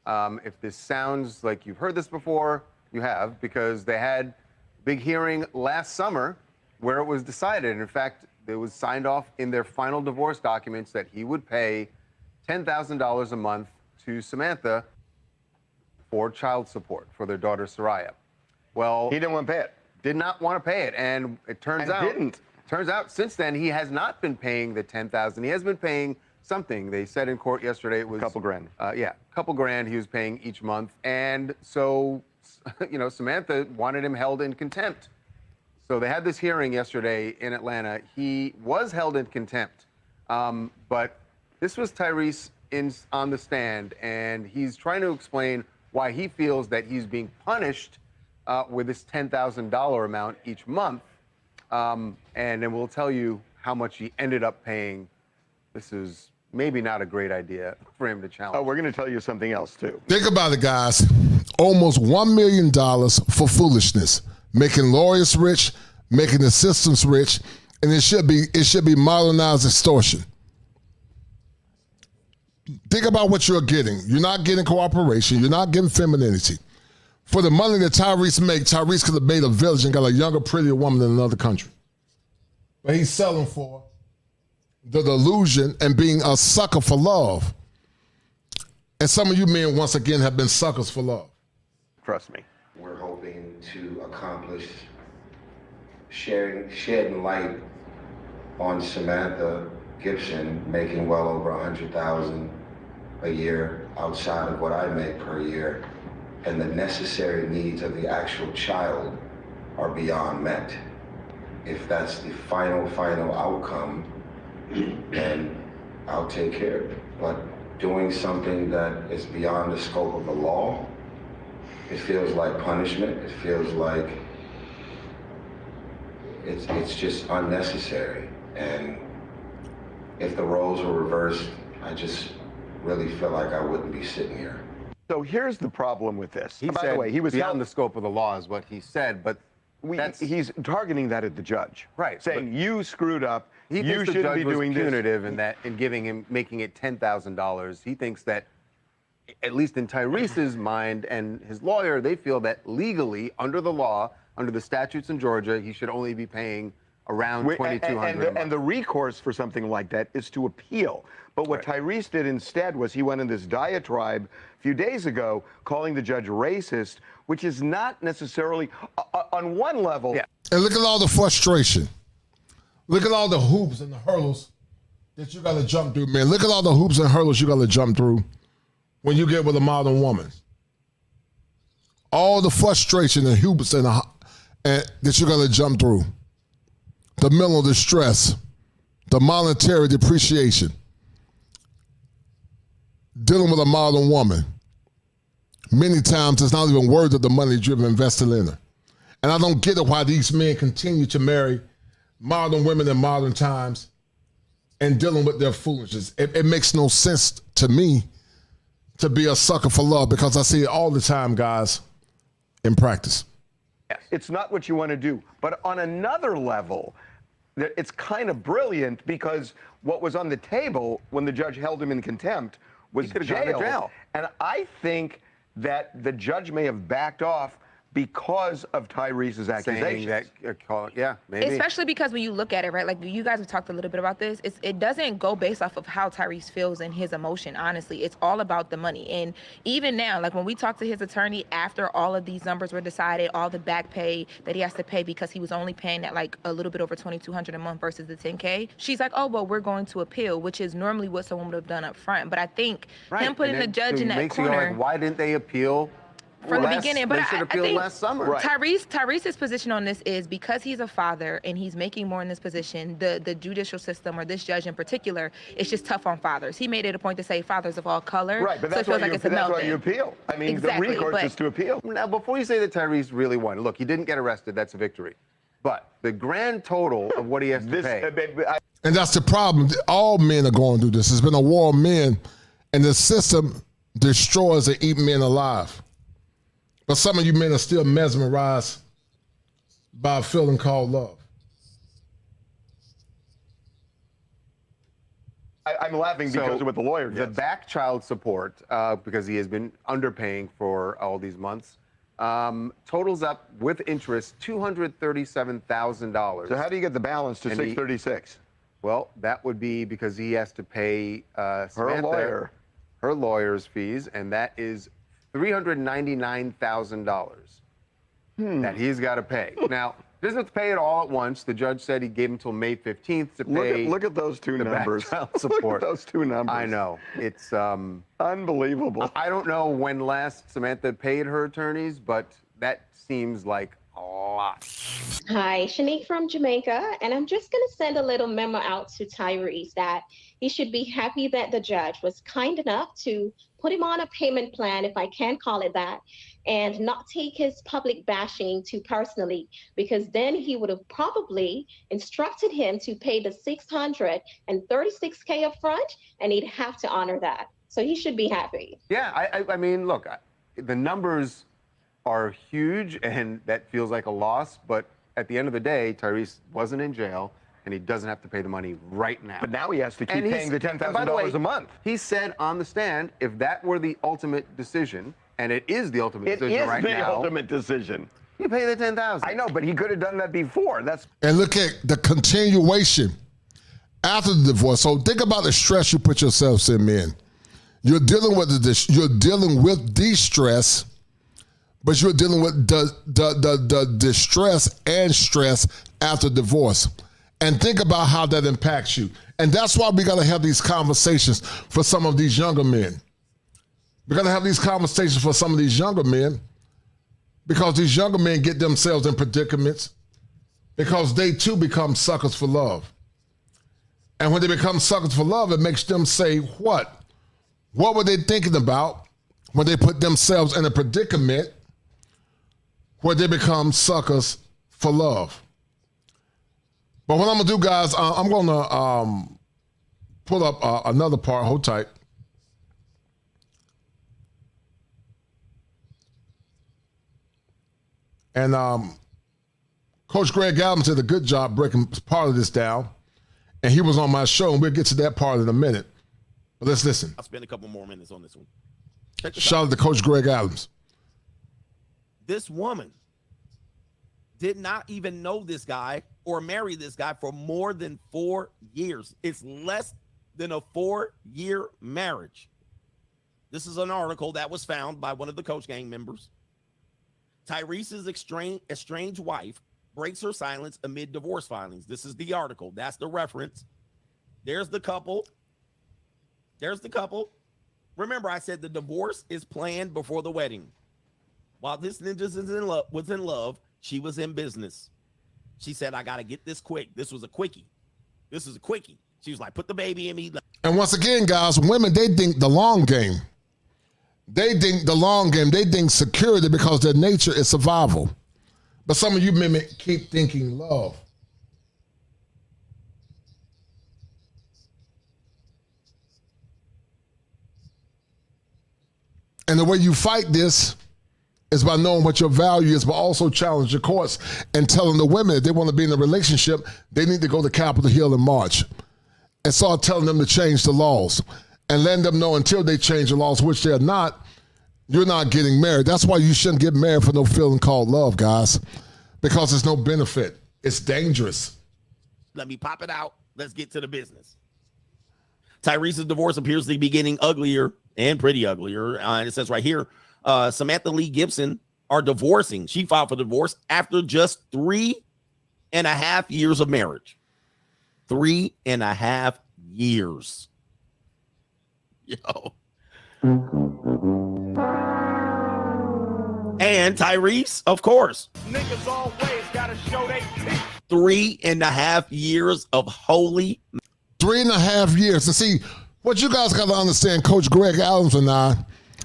If this sounds like you've heard this before, you have, because they had a big hearing last summer where it was decided. In fact, it was signed off in their final divorce documents that he would pay $10,000 a month to Samantha for child support for their daughter Soraya. Well, He didn't want to pay it. did not want to pay it, and it turns out since then he has not been paying the $10,000. He has been paying something. They said in court yesterday it was Couple grand. Yeah, a couple grand he was paying each month, and so Samantha wanted him held in contempt. So they had this hearing yesterday in Atlanta. He was held in contempt, but this was Tyrese on the stand, and he's trying to explain why he feels that he's being punished with this $10,000 amount each month, and then we'll tell you how much he ended up paying. This is maybe not a great idea for him to challenge. Oh, we're going to tell you something else, too. Think about it, guys. Almost $1 million for foolishness, making lawyers rich, making the systems rich, and it should be modernized extortion. Think about what you're getting. You're not getting cooperation. You're not getting femininity. For the money that Tyrese makes, Tyrese could have made a village and got a younger, prettier woman in another country. But he's selling for the delusion and being a sucker for love. And some of you men, once again, have been suckers for love. Trust me. We're hoping to accomplish shedding light on Samantha Gibson making well over $100,000 a year outside of what I make per year, and the necessary needs of the actual child are beyond met. If that's the final outcome, then I'll take care of it. But doing something that is beyond the scope of the law, it feels like punishment. It feels like it's just unnecessary. And if the roles were reversed, I just really feel like I wouldn't be sitting here. So here's the problem with this. He By said the way, he was beyond the scope of the law is what he said, but he's targeting that at the judge. Right, Saying you screwed up. he You thinks the shouldn't judge be was doing punitive in making it $10,000. He thinks that, at least in Tyrese's mind and his lawyer, they feel that legally, under the law, under the statutes in Georgia, he should only be paying around $2,200. And the recourse for something like that is to appeal. But what Tyrese did instead was he went in this diatribe a few days ago calling the judge racist, which is not necessarily, on one level. Yeah. And look at all the frustration. Look at all the hoops and the hurdles that you got to jump through, man. Look at all the hoops and hurdles you got to jump through when you get with a modern woman. All the frustration and hoops and that you got to jump through. The mental distress, the monetary depreciation, dealing with a modern woman. Many times it's not even worth of the money you've invested in her. And I don't get it why these men continue to marry modern women in modern times and dealing with their foolishness. It makes no sense to me to be a sucker for love, because I see it all the time, guys, in practice. It's not what you want to do. But on another level, it's kind of brilliant, because what was on the table when the judge held him in contempt was He could have gone to jail. And I think that the judge may have backed off because of Tyrese's accusations. Saying that, yeah, maybe. Especially because when you look at it, right, like you guys have talked a little bit about this, it doesn't go based off of how Tyrese feels and his emotion, honestly. It's all about the money. And even now, like when we talked to his attorney after all of these numbers were decided, all the back pay that he has to pay because he was only paying at like a little bit over $2,200 a month versus the $10K, she's like, oh, well, we're going to appeal, which is normally what someone would have done up front. But I think him putting the judge in that corner. You go like, why didn't they appeal? From the beginning, but they should appeal last summer. Right. Tyrese's position on this is because he's a father and he's making more in this position, the judicial system or this judge in particular, it's just tough on fathers. He made it a point to say fathers of all color. Right, but that's, so it feels why, like it's a that's why you appeal. I mean, exactly, the recourse is to appeal. Now, before you say that Tyrese really won, look, he didn't get arrested. That's a victory. But the grand total of what he has to pay. And that's the problem. All men are going through this. It's been a war of men, and the system destroys and eats men alive. But some of you men are still mesmerized by a feeling called love. I'm laughing because of what the lawyer gets. The back child support, because he has been underpaying for all these months, totals up with interest $237,000. So how do you get the balance to $636,000? Well, that would be because he has to pay Samantha her lawyer's fees, and that is $399,000 that he's got to pay. Now, he doesn't have to pay it all at once. The judge said he gave him until May 15th to pay. Look at those two numbers. Child support. Look at those two numbers. I know. It's unbelievable. I don't know when last Samantha paid her attorneys, but that seems like a lot. Hi, Shanique from Jamaica, and I'm just going to send a little memo out to Tyrese that he should be happy that the judge was kind enough to put him on a payment plan, if I can call it that, and not take his public bashing too personally, because then he would have probably instructed him to pay the $636K up front, and he'd have to honor that. So he should be happy. Yeah, I mean, look, the numbers are huge, and that feels like a loss, but at the end of the day, Tyrese wasn't in jail, and he doesn't have to pay the money right now. But now he has to keep paying the $10,000 a month. He said on the stand, if that were the ultimate decision, and it is the ultimate decision right now. It is the ultimate decision. You pay the $10,000. I know, but he could have done that before. And look at the continuation after the divorce. So think about the stress you put yourselves in, men. You're dealing with de-stress, but you're dealing with the distress and stress after divorce. And think about how that impacts you. And that's why we got to have these conversations for some of these younger men. We're going to have these conversations for some of these younger men because these younger men get themselves in predicaments because they too become suckers for love. And when they become suckers for love, it makes them say, what? What were they thinking about when they put themselves in a predicament where they become suckers for love? But what I'm going to do, guys, I'm going to pull up another part. Hold tight. And Coach Greg Adams did a good job breaking part of this down. And he was on my show, and we'll get to that part in a minute. But let's listen. I'll spend a couple more minutes on this one. Shout out to Coach Greg Adams. This woman did not even know this guy or marry this guy for more than 4 years. It's less than a 4-year marriage. This is an article that was found by one of the Coach Gang members. Tyrese's estranged wife breaks her silence amid divorce filings. This is the article. That's the reference. There's the couple. There's the couple. Remember, I said the divorce is planned before the wedding. While this ninja was in love, she was in business. She said, I got to get this quick. This was a quickie. This is a quickie. She was like, put the baby in me. And once again, guys, women, they think the long game. They think the long game. They think security because their nature is survival. But some of you men keep thinking love. And the way you fight this is by knowing what your value is, but also challenge your courts and telling the women if they want to be in a relationship, they need to go to Capitol Hill in March and start telling them to change the laws and letting them know until they change the laws, which they're not, you're not getting married. That's why you shouldn't get married for no feeling called love, guys, because there's no benefit. It's dangerous. Let me pop it out. Let's get to the business. Tyrese's divorce appears to be getting uglier and pretty uglier. And it says right here, Samantha Lee Gibson are divorcing. She filed for divorce after just 3.5 years of marriage. 3.5 years. Yo. And Tyrese, of course. Niggas always gotta show they teeth. 3.5 years of holy. 3.5 years. And see, what you guys got to understand, Coach Greg Adams and I,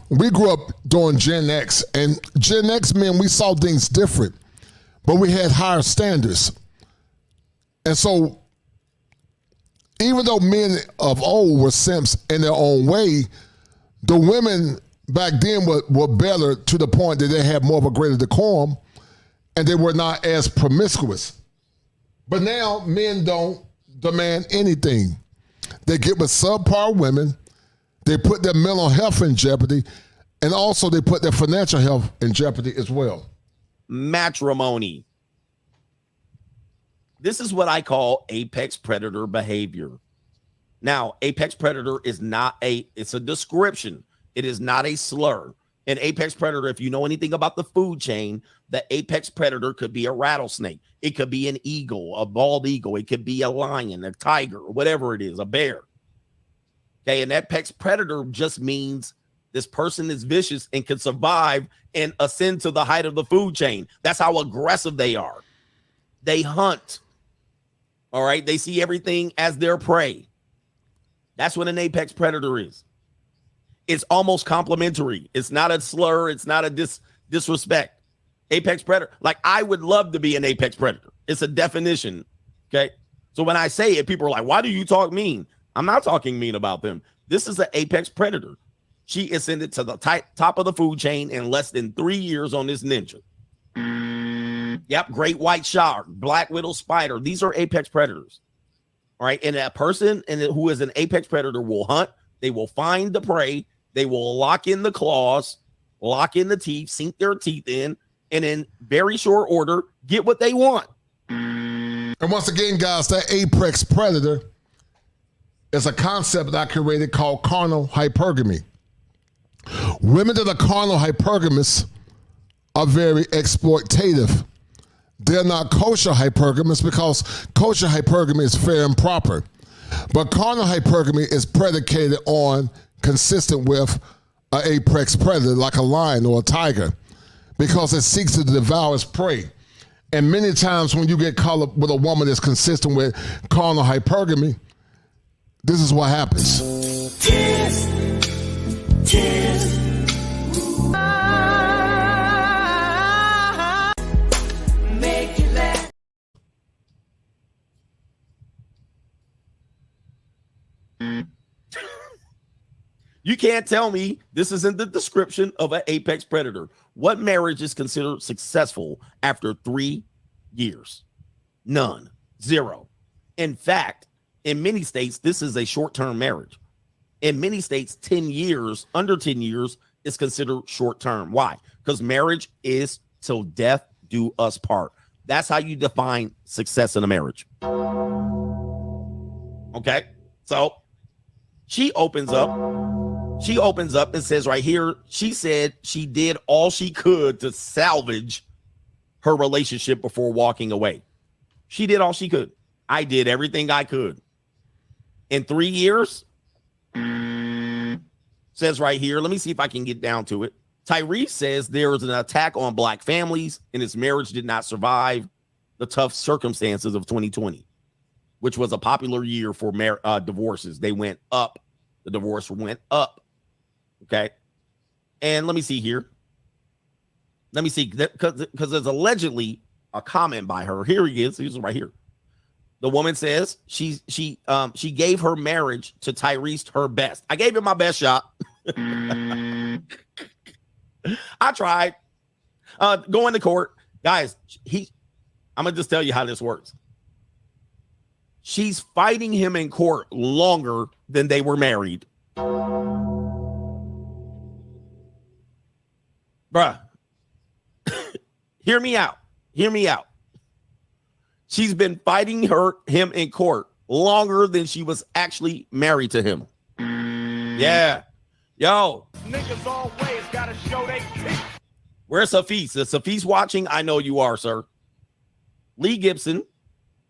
we grew up during Gen X. And Gen X men, we saw things different, but we had higher standards. And so even though men of old were simps in their own way, the women back then were better to the point that they had more of a greater decorum and they were not as promiscuous. But now men don't demand anything. They get with subpar women, they put their mental health in jeopardy, and also they put their financial health in jeopardy as well. Matrimony. This is what I call apex predator behavior. Now, apex predator is not it's a description. It is not a slur. An apex predator, if you know anything about the food chain, the apex predator could be a rattlesnake. It could be an eagle, a bald eagle. It could be a lion, a tiger, whatever it is, a bear. Okay, an apex predator just means this person is vicious and can survive and ascend to the height of the food chain. That's how aggressive they are. They hunt. All right, they see everything as their prey. That's what an apex predator is. It's almost complimentary. It's not a slur. It's not a disrespect. Apex predator. Like, I would love to be an apex predator. It's a definition. Okay. So when I say it, people are like, why do you talk mean? I'm not talking mean about them. This is an apex predator. She ascended to the top of the food chain in less than 3 years on this ninja. Yep. Great white shark, black widow spider. These are apex predators. All right. And a person who is an apex predator will hunt. They will find the prey. They will lock in the claws, lock in the teeth, sink their teeth in, and in very short order, get what they want. And once again, guys, that apex predator is a concept that I created called carnal hypergamy. Women that are carnal hypergamous are very exploitative. They're not kosher hypergamous because kosher hypergamy is fair and proper. But carnal hypergamy is predicated on, consistent with an apex predator like a lion or a tiger, because it seeks to devour its prey. And many times when you get caught up with a woman that's consistent with carnal hypergamy, this is what happens. You can't tell me this isn't the description of an apex predator. What marriage is considered successful after 3 years? None. Zero. In fact, in many states, this is a short-term marriage. In many states, 10 years, under 10 years is considered short-term. Why? Because marriage is till death do us part. That's how you define success in a marriage. Okay? So she opens up and says right here, she said she did all she could to salvage her relationship before walking away. She did all she could. I did everything I could. In 3 years, says right here, let me see if I can get down to it. Tyrese says there was an attack on black families and his marriage did not survive the tough circumstances of 2020, which was a popular year for divorces. They went up. The divorce went up. Okay. And let me see here. Let me see, because there's allegedly a comment by her. Here he is. He's right here. The woman says she gave her marriage to Tyrese her best. I gave it my best shot. I tried. Going to court. Guys, I'm going to just tell you how this works. She's fighting him in court longer than they were married. Bruh. Hear me out. Hear me out. She's been fighting him in court longer than she was actually married to him. Yeah. Yo. Niggas always gotta show they teeth. Where's Hafiz? Is Hafiz watching? I know you are, sir. Lee Gibson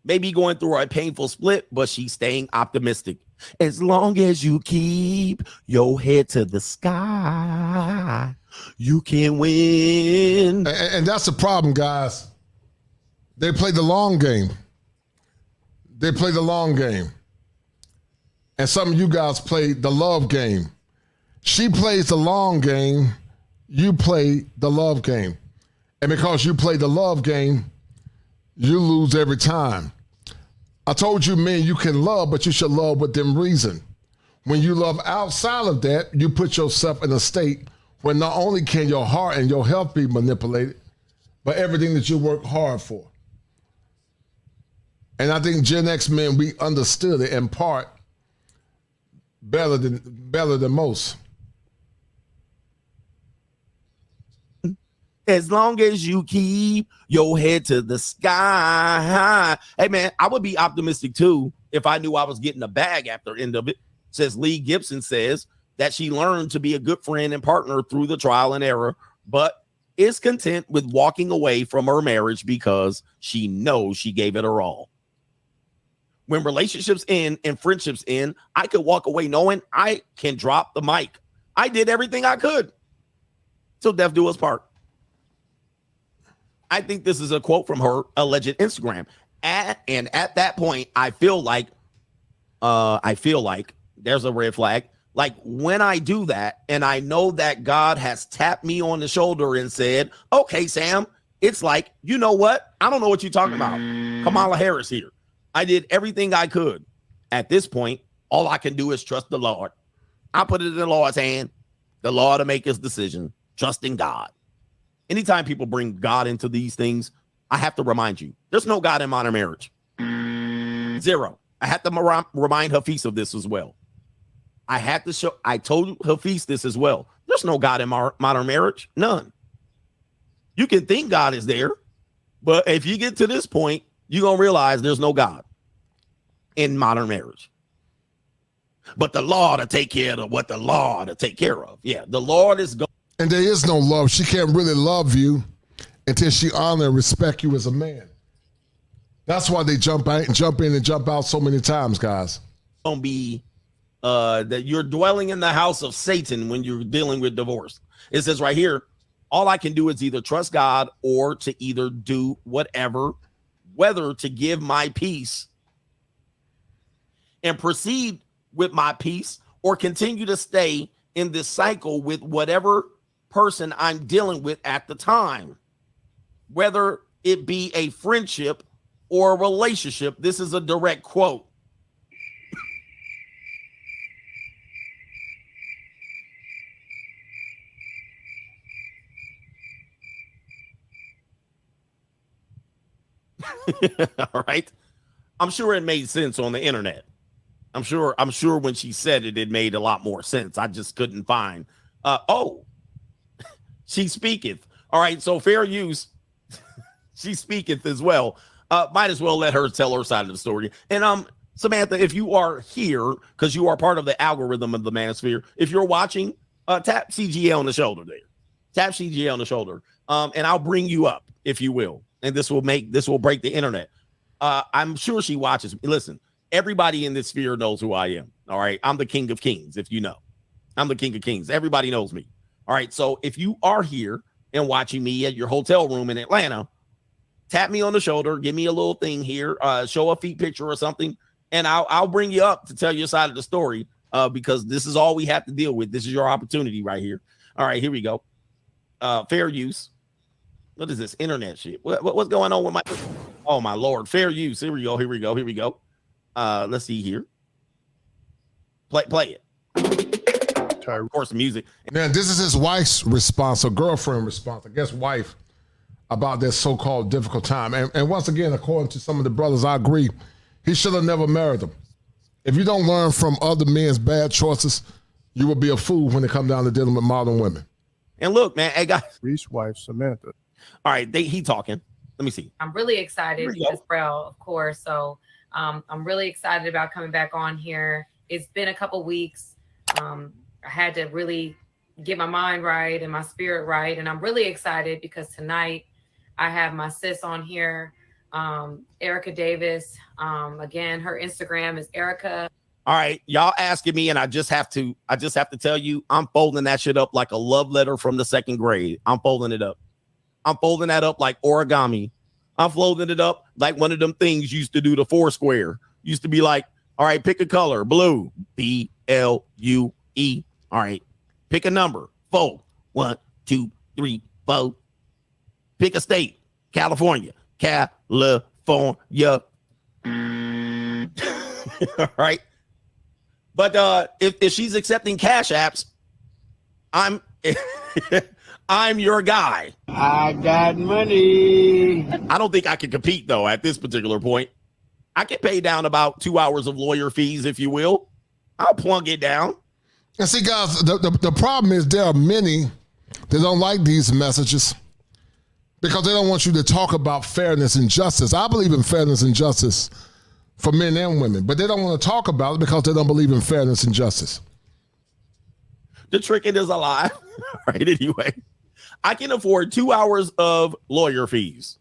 may be going through a painful split, but she's staying optimistic. As long as you keep your head to the sky, you can win. And that's the problem, guys. They play the long game. They play the long game. And some of you guys play the love game. She plays the long game. You play the love game. And because you play the love game, you lose every time. I told you, men, you can love, but you should love within reason. When you love outside of that, you put yourself in a state where not only can your heart and your health be manipulated, but everything that you work hard for. And I think Gen X men, we understood it in part better than most. As long as you keep your head to the sky. Hey, man, I would be optimistic, too, if I knew I was getting a bag after the end of it. Says Lee Gibson says that she learned to be a good friend and partner through the trial and error, but is content with walking away from her marriage because she knows she gave it her all. When relationships end and friendships end, I could walk away knowing I can drop the mic. I did everything I could till death do us part. I think this is a quote from her alleged Instagram. At that point, I feel like there's a red flag. Like when I do that, and I know that God has tapped me on the shoulder and said, okay, Sam, it's like, you know what? I don't know what you're talking about. Kamala Harris here. I did everything I could. At this point, all I can do is trust the Lord. I put it in the Lord's hand. The Lord will make his decision. Trust in God. Anytime people bring God into these things, I have to remind you, there's no God in modern marriage. Zero. I have to remind Hafiz of this as well. I told Hafiz this as well. There's no God in modern marriage. None. You can think God is there, but if you get to this point, you're going to realize there's no God in modern marriage. But the Lord will take care of what the Lord will take care of. Yeah, the Lord is going. And there is no love. She can't really love you until she honor and respect you as a man. That's why they jump in and jump out so many times, guys. Don't be that you're dwelling in the house of Satan when you're dealing with divorce. It says right here, all I can do is either trust God or to either do whatever, whether to give my peace and proceed with my peace or continue to stay in this cycle with whatever person I'm dealing with at the time, whether it be a friendship or a relationship. This is a direct quote. All right. I'm sure it made sense on the internet. I'm sure when she said it, it made a lot more sense. I just couldn't find. She speaketh. All right. So fair use. She speaketh as well. Might as well let her tell her side of the story. And Samantha, if you are here, because you are part of the algorithm of the Manosphere, if you're watching, tap CGA on the shoulder there. Tap CGA on the shoulder. And I'll bring you up, if you will. And this will break the internet. I'm sure she watches. Listen, everybody in this sphere knows who I am. All right. I'm the King of Kings, if you know. I'm the King of Kings. Everybody knows me. All right. So if you are here and watching me at your hotel room in Atlanta, tap me on the shoulder, give me a little thing here, show a feet picture or something, and I'll bring you up to tell your side of the story because this is all we have to deal with. This is your opportunity right here. All right, here we go. Fair use. What is this internet shit? What's going on with my? Oh my Lord! Fair use. Here we go. Here we go. Here we go. Let's see here. Play it. Of course, the music. Now, this is his wife's response, or girlfriend response, I guess wife, about this so-called difficult time. And once again, according to some of the brothers, I agree, he should have never married them. If you don't learn from other men's bad choices, you will be a fool when it comes down to dealing with modern women. And look, man, hey guys. Reese's wife, Samantha. All right, he talking. Let me see. I'm really excited because Brell, of course. So I'm really excited about coming back on here. It's been a couple weeks. I had to really get my mind right and my spirit right. And I'm really excited because tonight I have my sis on here, Erica Davis. Again, her Instagram is Erica. All right, y'all asking me, and I just have to tell you, I'm folding that shit up like a love letter from the second grade. I'm folding it up. I'm folding that up like origami. I'm folding it up like one of them things used to do to Foursquare. Used to be like, all right, pick a color, blue, BLUE. All right, pick a number, 4. 1, 2, 3, 4. Pick a state, California, California. All right. But if she's accepting cash apps, I'm your guy. I got money. I don't think I can compete though at this particular point. I can pay down about 2 hours of lawyer fees, if you will. I'll plunk it down. And see, guys, the problem is there are many that don't like these messages because they don't want you to talk about fairness and justice. I believe in fairness and justice for men and women, but they don't want to talk about it because they don't believe in fairness and justice. The trick is a lie. Right, anyway. I can afford 2 hours of lawyer fees.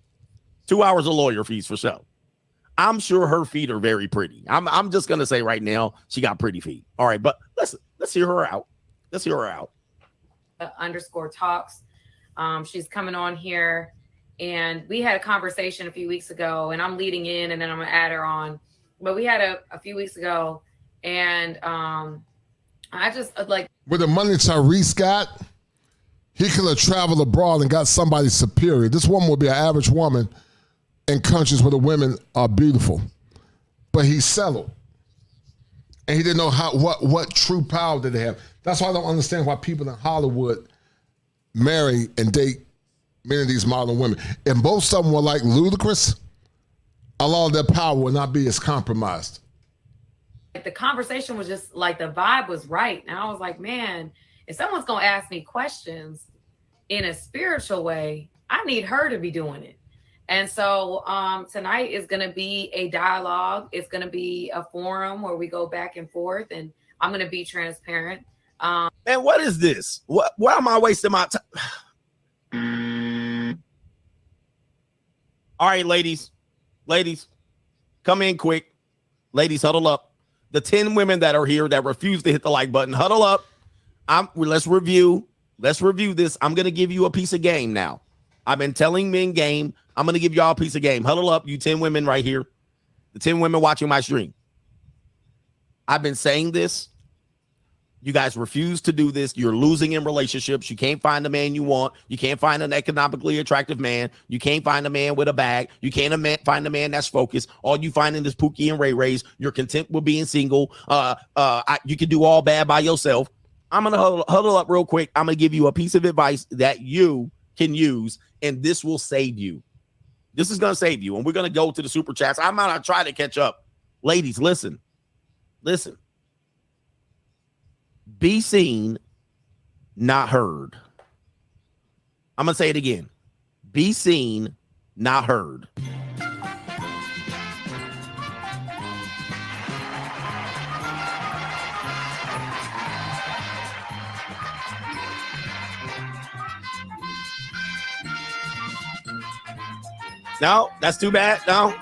2 hours of lawyer fees for sure. I'm sure her feet are very pretty. I'm just gonna say right now, she got pretty feet. All right, but let's hear her out. Let's hear her out. _talks. She's coming on here, and we had a conversation a few weeks ago, and I'm leading in, and then I'm gonna add her on. But we had a few weeks ago, and I just like with the money Tyrese got, he could have traveled abroad and got somebody superior. This woman would be an average woman in countries where the women are beautiful, but he settled, and he didn't know what true power did they have. That's why I don't understand why people in Hollywood marry and date many of these modern women. If most of them were like Ludacris, a lot of their power would not be as compromised. the conversation was just like the vibe was right. And I was like, man, if someone's gonna ask me questions in a spiritual way, I need her to be doing it. And so tonight is going to be a dialogue. It's going to be a forum where we go back and forth, and I'm going to be transparent. Man, what is this? Why am I wasting my time? All right, ladies, come in quick. Ladies, huddle up. The 10 women that are here that refuse to hit the like button, huddle up. Let's review this. I'm going to give you a piece of game now. I've been telling men game. I'm going to give y'all a piece of game. Huddle up, you 10 women right here. The 10 women watching my stream. I've been saying this. You guys refuse to do this. You're losing in relationships. You can't find the man you want. You can't find an economically attractive man. You can't find a man with a bag. You can't find a man that's focused. All you find in this Pookie and Ray Rays. You're content with being single. You can do all bad by yourself. I'm going to huddle up real quick. I'm going to give you a piece of advice that you can use, and this will save you. This is going to save you. And we're going to go to the super chats. I'm going to try to catch up. Ladies, listen. Be seen, not heard. I'm going to say it again. Be seen, not heard. No, that's too bad. No.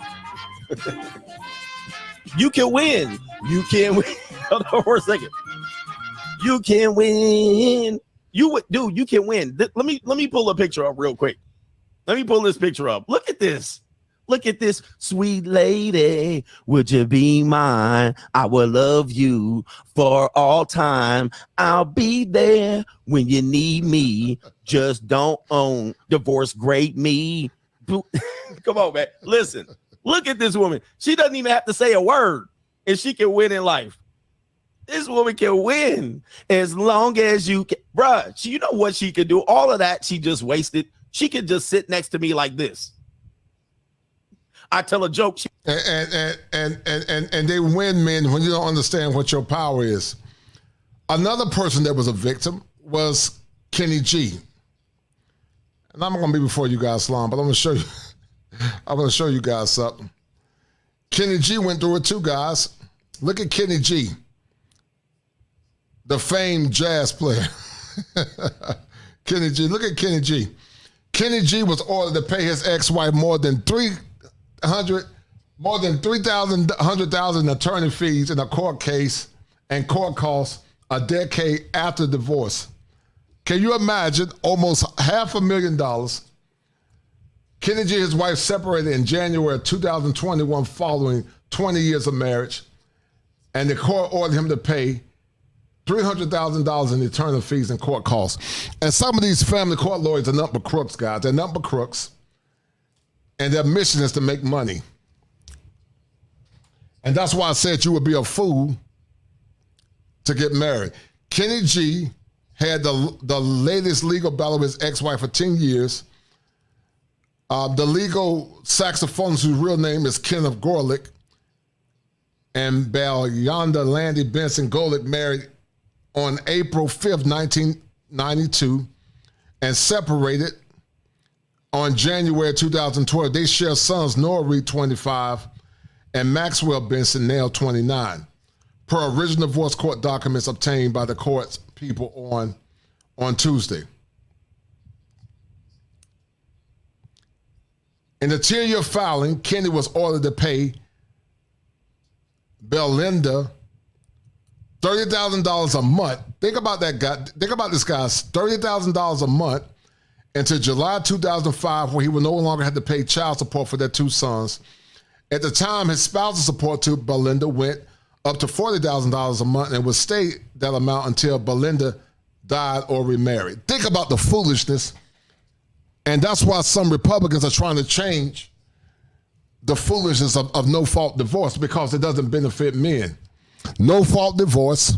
You can win. You can win. Hold on for a second. You can win. You can win. Let me pull a picture up real quick. Let me pull this picture up. Look at this. Look at this. Sweet lady, would you be mine? I will love you for all time. I'll be there when you need me. Just don't own divorce grade me. Come on, man. Listen, look at this woman. She doesn't even have to say a word, and she can win in life. This woman can win as long as you can. Bruh, you know what she could do? All of that she just wasted. She could just sit next to me like this. I tell a joke. And they win, men, when you don't understand what your power is. Another person that was a victim was Kenny G. And I'm not gonna be before you guys long, but I'm gonna show you. I'm gonna show you guys something. Kenny G went through it too, guys. Look at Kenny G, the famed jazz player. Kenny G, look at Kenny G. Kenny G was ordered to pay his ex-wife more than $300,000 in attorney fees in a court case and court costs a decade after divorce. Can you imagine? Almost $500,000. Kenny G and his wife separated in January of 2021 following 20 years of marriage, and the court ordered him to pay $300,000 in attorney fees and court costs. And some of these family court lawyers are nothing but crooks, guys. They're nothing but crooks, and their mission is to make money. And that's why I said you would be a fool to get married. Kenny G had the latest legal battle with his ex-wife for 10 years. The legal saxophonist, whose real name is Kenneth Gorlick, and Balyonda Landy Benson Gorlick married on April 5th, 1992, and separated on January 2012. They share sons, Noah Reed, 25, and Maxwell Benson, now 29, per original divorce court documents obtained by the court's people on Tuesday. In the 10-year filing, Kenny was ordered to pay Belinda $30,000 a month. Think about that guy. Think about this guy's $30,000 a month until July 2005, where he would no longer have to pay child support for their two sons. At the time, his spousal support to Belinda went up to $40,000 a month and would stay that amount until Belinda died or remarried. Think about the foolishness. And that's why some Republicans are trying to change the foolishness of no-fault divorce, because it doesn't benefit men. No-fault divorce,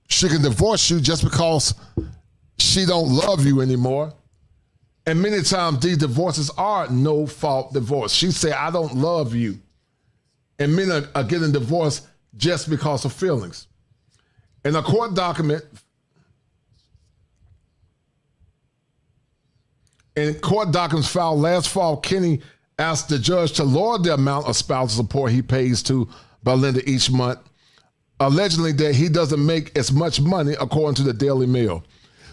she can divorce you just because she don't love you anymore. And many times these divorces are no-fault divorce. She said, I don't love you. And men are getting divorced just because of feelings. In a court document, in court documents filed last fall, Kenny asked the judge to lower the amount of spousal support he pays to Belinda each month, allegedly that he doesn't make as much money, according to the Daily Mail.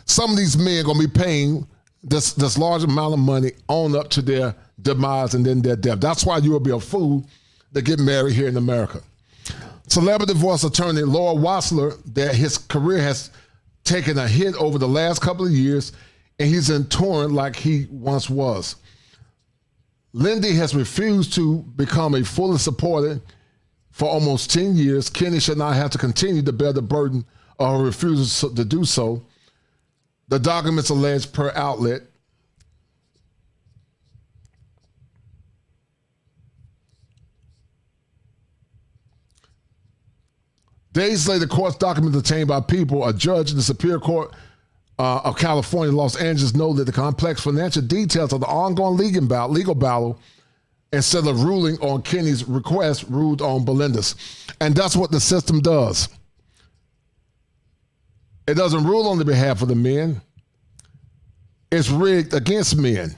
Some of these men are going to be paying this large amount of money on up to their demise and then their death. That's why you will be a fool to get married here in America. Celebrity divorce attorney Laura Wassler, that his career has taken a hit over the last couple of years, and he's in torn like he once was. Lindy has refused to become a fully supporter for almost 10 years. Kenny should not have to continue to bear the burden of her refusal to do so. The documents allege, per outlet, days later, court's documents obtained by People, a judge in the Superior Court of California, Los Angeles, know that the complex financial details of the ongoing legal battle, instead of ruling on Kenny's request, ruled on Belinda's. And that's what the system does. It doesn't rule on the behalf of the men. It's rigged against men.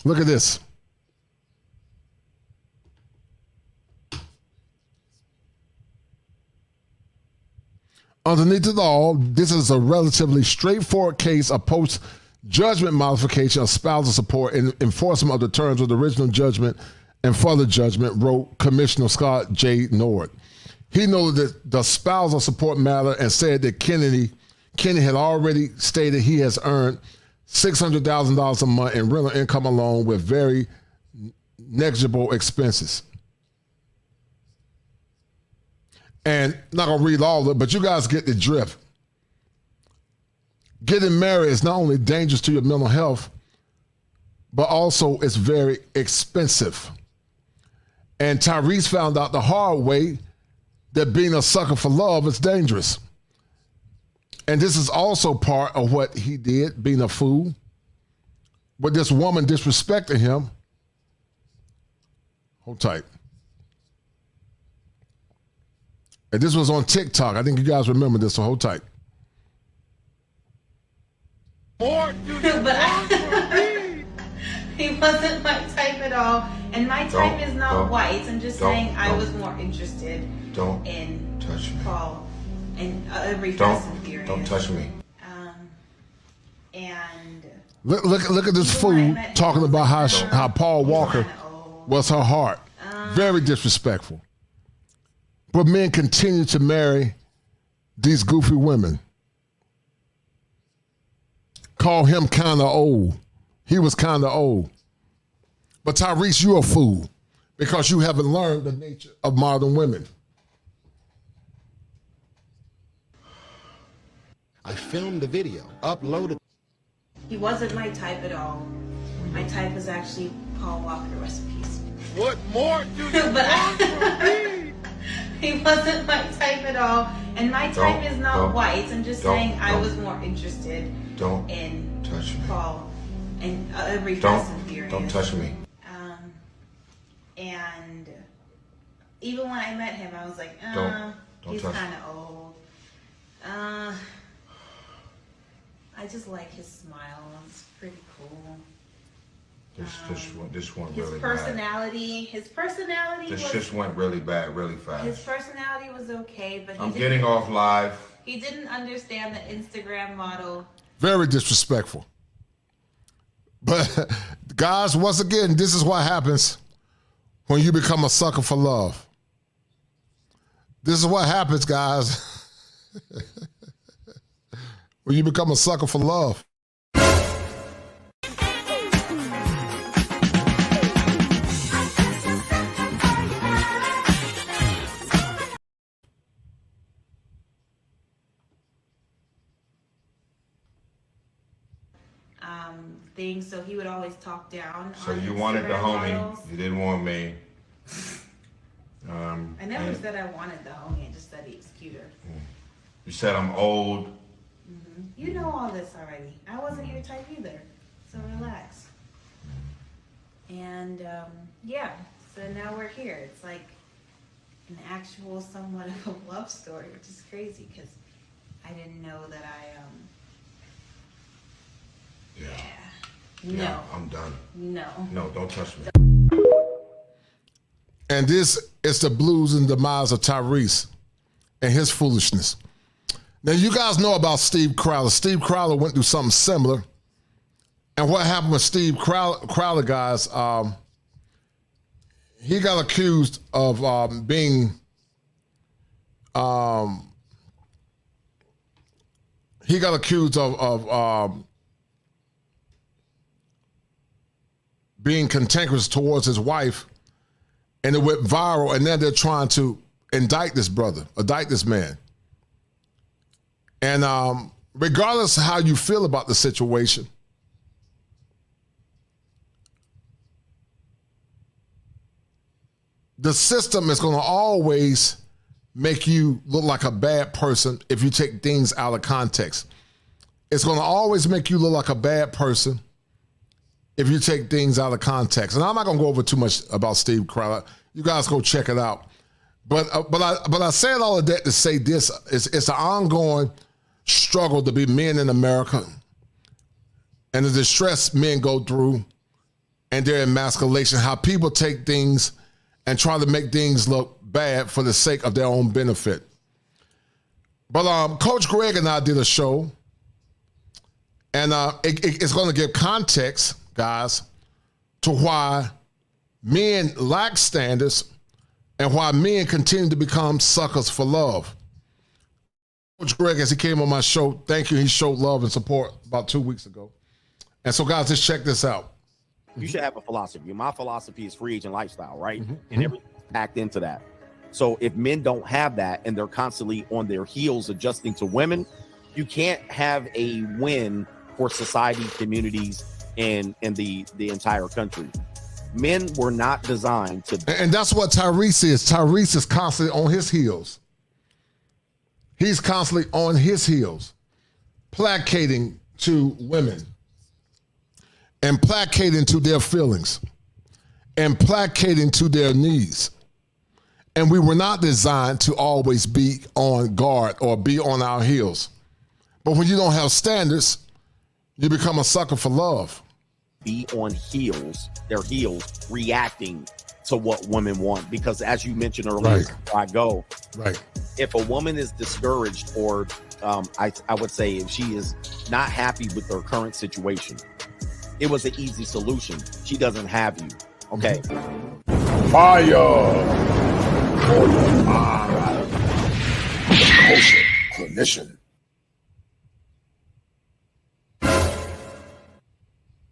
Look at this. Underneath it all, this is a relatively straightforward case of post-judgment modification of spousal support and enforcement of the terms of the original judgment and further judgment, wrote Commissioner Scott J. Nord. He noted that the spousal support matter and said that Kenny had already stated he has earned $600,000 a month in rental income alone with very negligible expenses. And I'm not going to read all of it, but you guys get the drift. Getting married is not only dangerous to your mental health, but also it's very expensive. And Tyrese found out the hard way that being a sucker for love is dangerous. And this is also part of what he did, being a fool. But this woman disrespecting him. Hold tight. And this was on TikTok. I think you guys remember this, so hold tight. More do you But want from me? he wasn't my type at all. And my type is not white. I'm just saying I was more interested in touch me. Paul and every Fast and Furious. Don't touch me. And Look at this fool talking about how Paul Walker was her heart. Very disrespectful. But men continue to marry these goofy women. Call him kind of old. He was kind of old. But Tyrese, you're a fool because you haven't learned the nature of modern women. I filmed the video, uploaded. he wasn't my type at all. My type was actually Paul Walker recipes. What more do you But want from me? he wasn't my type at all. And my type is not white. I'm just saying I was more interested in touch me. Paul and every Fast and Furious. Don't touch me. And even when I met him, I was like, Don't he's touch kind of old. I just like his smile. It's pretty cool. This one His really personality bad. This was, just went really bad, really fast. his personality was okay, but I'm getting off live. He didn't understand the Instagram model. Very disrespectful. But guys, once again, this is what happens when you become a sucker for love. This is what happens, guys. When you become a sucker for love. Things, so he would always talk down. So on you wanted the Instagram homie. models. You didn't want me. I never said I wanted the homie. I just said he was cuter. You said I'm old. You know all this already. I wasn't your type either, so relax. And yeah, so now we're here. It's like an actual somewhat of a love story, which is crazy because I didn't know that Yeah, I'm done. No, don't touch me. And this is the blues and demise of Tyrese and his foolishness. Now, you guys know about Steve Crowder. Steve Crowder went through something similar. And what happened with Steve Crowder, guys, he got accused of being cantankerous towards his wife, and it went viral, and now they're trying to indict this man. And regardless of how you feel about the situation, the system is going to always make you look like a bad person if you take things out of context. It's going to always make you look like a bad person if you take things out of context. And I'm not going to go over too much about Steve Crowder. You guys go check it out. But I said all of that to say this. It's an ongoing struggle to be men in America and the distress men go through and their emasculation, how people take things and try to make things look bad for the sake of their own benefit. But Coach Greg and I did a show, and it's going to give context, guys, to why men lack standards and why men continue to become suckers for love. Coach Greg, as he came on my show, thank you. He showed love and support about 2 weeks ago. And so, guys, just check this out. You should have a philosophy. My philosophy is free agent lifestyle, right? And everything's packed into that. So if men don't have that and they're constantly on their heels adjusting to women, you can't have a win for society, communities, and the entire country. Men were not designed to. And that's what Tyrese is. Tyrese is constantly on his heels. He's constantly on his heels, placating to women and placating to their feelings and placating to their needs. And we were not designed to always be on guard or be on our heels. But when you don't have standards, You become a sucker for love. Be on their heels, reacting to what women want. Because as you mentioned earlier, before I go, if a woman is discouraged or I would say if she is not happy with her current situation, it was an easy solution. She doesn't have you. Okay. Fire for your mind. Culture clinician.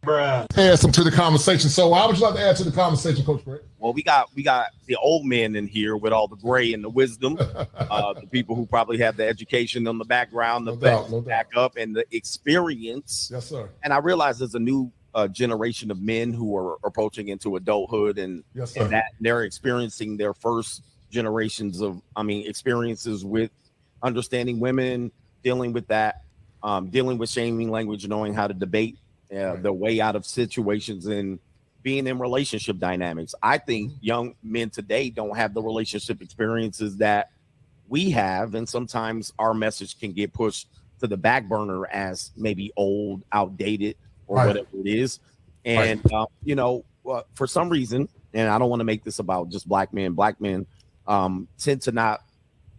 Add some to the conversation. So how would you like to add to the conversation, Coach Greg? Well, we got the old men in here with all the gray and the wisdom, the people who probably have the education on the background, the backup, and the experience. Yes, sir. And I realize there's a new generation of men who are approaching into adulthood, and, and that they're experiencing their first generations of, experiences with understanding women, dealing with that, dealing with shaming language, knowing how to debate the way out of situations and being in relationship dynamics. I think young men today don't have the relationship experiences that we have. And sometimes our message can get pushed to the back burner as maybe old, outdated, or whatever it is. And, for some reason, and I don't want to make this about just black men tend to not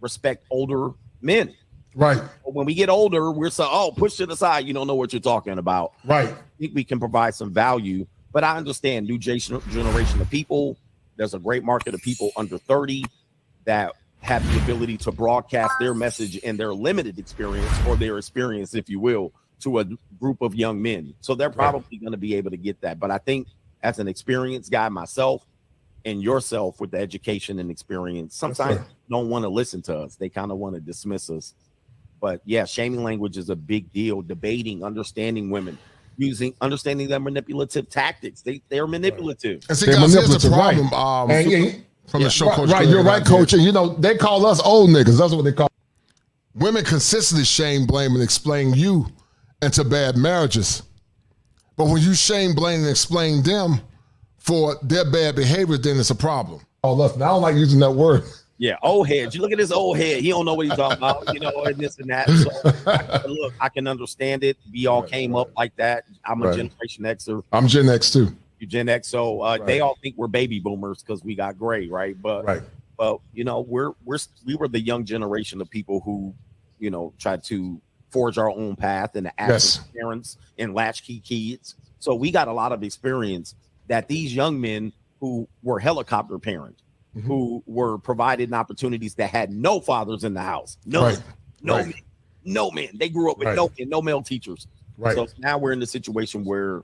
respect older men. Right. But when we get older, we're push to the side. You don't know what you're talking about. Right. I think we can provide some value, but I understand new generation of people. There's a great market of people under 30 that have the ability to broadcast their message and their limited experience, or their experience, if you will, to a group of young men. So they're probably going to be able to get that. But I think as an experienced guy myself, and yourself with the education and experience, sometimes don't want to listen to us. They kind of want to dismiss us. But yeah, shaming language is a big deal. Debating, understanding women, understanding their manipulative tactics. They're manipulative. And see, guys, here's the problem. From the show, Coach. Right, you're right, Coach. And they call us old niggas. That's what they call. Women consistently shame, blame, and explain you into bad marriages. But when you shame, blame, and explain them for their bad behavior, then it's a problem. Oh, listen, I don't like using that word. Yeah, old head. You look at this old head. He don't know what he's talking about, and this and that. So I can understand it. We all came up like that. I'm a Generation Xer. I'm Gen X too. You Gen X. So they all think we're baby boomers because we got gray, right? But we were the young generation of people who, tried to forge our own path and ask parents and latchkey kids. So we got a lot of experience that these young men who were helicopter parents, who were provided opportunities that had no fathers in the house. No men. They grew up with no male teachers. Right. So now we're in the situation where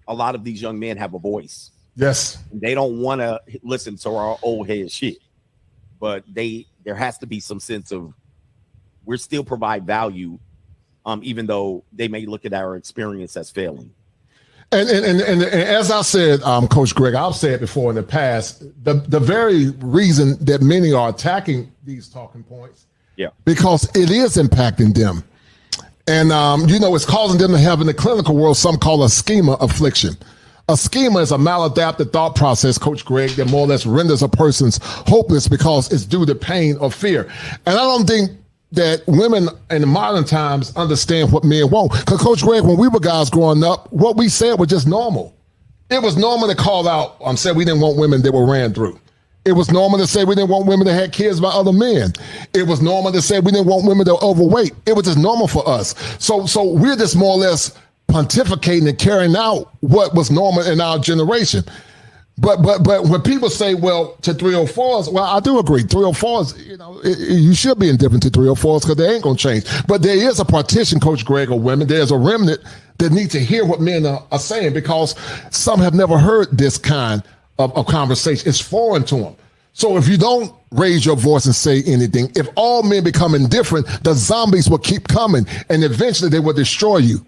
a lot of these young men have a voice. Yes. They don't want to listen to our old head shit. But there has to be some sense of we're still provide value, even though they may look at our experience as failing. And as I said, Coach Greg, I've said before in the past, the very reason that many are attacking these talking points, because it is impacting them. And, it's causing them to have in the clinical world, some call a schema affliction. A schema is a maladaptive thought process, Coach Greg, that more or less renders a person hopeless because it's due to pain or fear. And I don't think that women in modern times understand what men want. Because, Coach Greg, when we were guys growing up, what we said was just normal. It was normal to call out, said we didn't want women that were ran through. It was normal to say we didn't want women that had kids by other men. It was normal to say we didn't want women that were overweight. It was just normal for us. So we're just more or less pontificating and carrying out what was normal in our generation. But when people say, well, to 304s, well, I do agree. 304s, you should be indifferent to 304s because they ain't going to change. But there is a partition, Coach Greg, of women. There's a remnant that need to hear what men are saying because some have never heard this kind of conversation. It's foreign to them. So if you don't raise your voice and say anything, if all men become indifferent, the zombies will keep coming and eventually they will destroy you.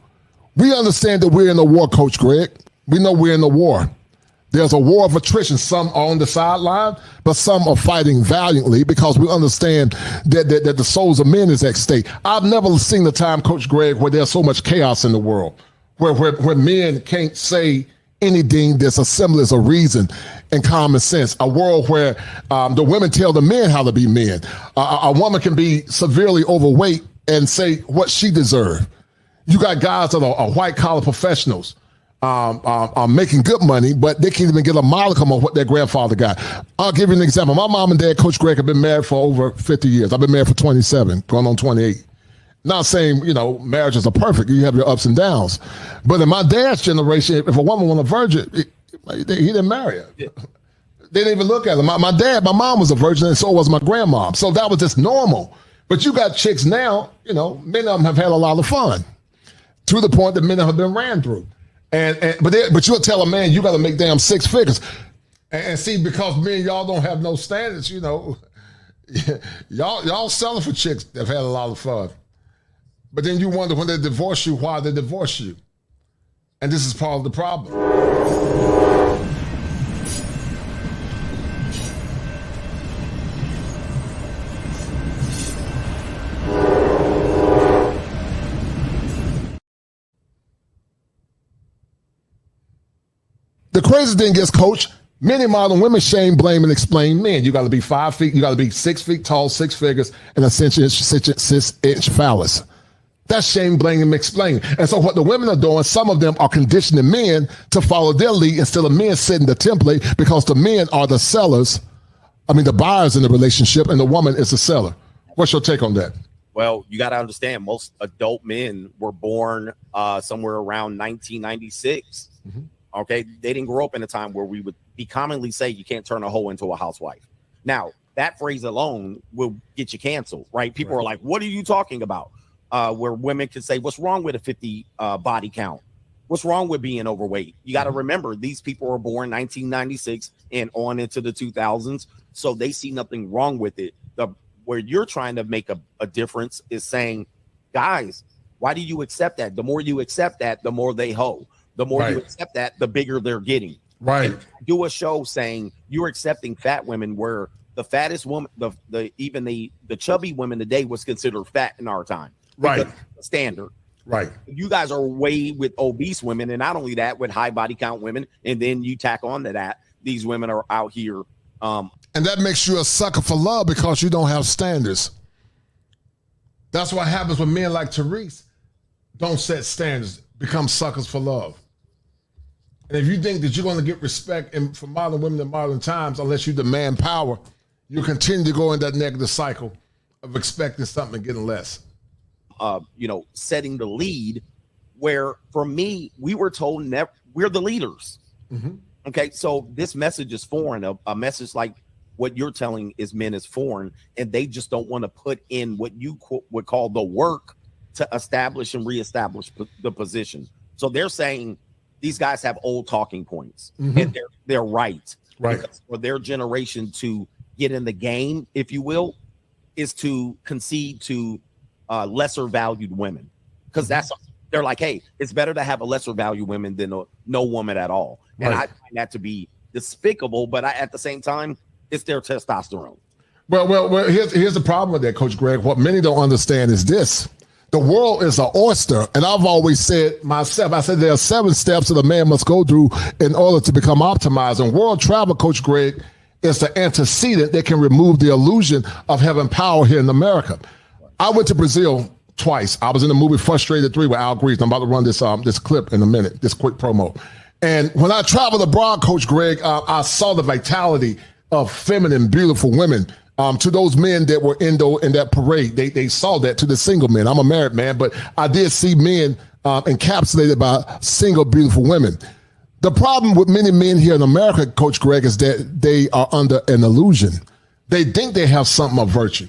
We understand that we're in a war, Coach Greg. We know we're in a war. There's a war of attrition. Some are on the sideline, but some are fighting valiantly because we understand that the souls of men is at stake. I've never seen a time, Coach Greg, where there's so much chaos in the world, where men can't say anything that's a semblance of reason and common sense. A world where the women tell the men how to be men. A woman can be severely overweight and say what she deserves. You got guys that are white collar professionals, are making good money, but they can't even get a modicum of what their grandfather got. I'll give you an example. My mom and dad, Coach Greg, have been married for over 50 years. I've been married for 27, going on 28. Not saying, marriages are perfect. You have your ups and downs. But in my dad's generation, if a woman was a virgin, he didn't marry her. Yeah. They didn't even look at her. My mom was a virgin, and so was my grandmom. So that was just normal. But you got chicks now, many of them have had a lot of fun, to the point that many have been ran through. But you'll tell a man, you got to make damn 6 figures. And see, because me and y'all don't have no standards, y'all selling for chicks that have had a lot of fun. But then you wonder when they divorce you, why they divorce you. And this is part of the problem. The crazy thing is, Coach, many modern women shame, blame, and explain men. You got to be 5 feet, you got to be 6 feet tall, 6 figures, and a 6-inch phallus. That's shame, blame, and explain. And so what the women are doing, some of them are conditioning men to follow their lead instead of men setting the template, because the men are the sellers, the buyers in the relationship, and the woman is the seller. What's your take on that? Well, you got to understand, most adult men were born somewhere around 1996. Mm-hmm. Okay, they didn't grow up in a time where we would be commonly say you can't turn a hoe into a housewife. Now, that phrase alone will get you canceled, right? People are like, what are you talking about? Where women can say, what's wrong with a 50 body count? What's wrong with being overweight? You got to remember, these people were born 1996 and on into the 2000s, so they see nothing wrong with it. Where you're trying to make a difference is saying, guys, why do you accept that? The more you accept that, the more they hoe. The more you accept that, the bigger they're getting. Right. And do a show saying you're accepting fat women, where the fattest woman, even the chubby women today was considered fat in our time. Right. Standard. Right. You guys are way with obese women, and not only that, with high body count women, and then you tack on to that, these women are out here. And that makes you a sucker for love because you don't have standards. That's what happens when men like Tyrese don't set standards, become suckers for love. And if you think that you're going to get respect from modern women in modern times, unless you demand power, you continue to go in that negative cycle of expecting something and getting less. Setting the lead, where for me, we were told we're the leaders. Mm-hmm. Okay, so this message is foreign. A message like what you're telling men is foreign, and they just don't want to put in what you would call the work to establish and reestablish the position. So they're saying these guys have old talking points, and they're right. Because for their generation to get in the game, if you will, is to concede to lesser valued women, because they're like, hey, it's better to have a lesser valued woman than no woman at all. And I find that to be despicable, but at the same time, it's their testosterone. Well, here's the problem with that, Coach Greg. What many don't understand is this. The world is an oyster, and I've always said myself, I said there are 7 steps that a man must go through in order to become optimized. And world travel, Coach Greg, is the antecedent that can remove the illusion of having power here in America. I went to Brazil twice. I was in the movie Frustrated 3 with Al Grease. I'm about to run this clip in a minute, this quick promo. And when I traveled abroad, Coach Greg, I saw the vitality of feminine, beautiful women. To those men that were in that parade, they saw that. To the single men, I'm a married man, but I did see men encapsulated by single, beautiful women. The problem with many men here in America, Coach Greg, is that they are under an illusion. They think they have something of virtue,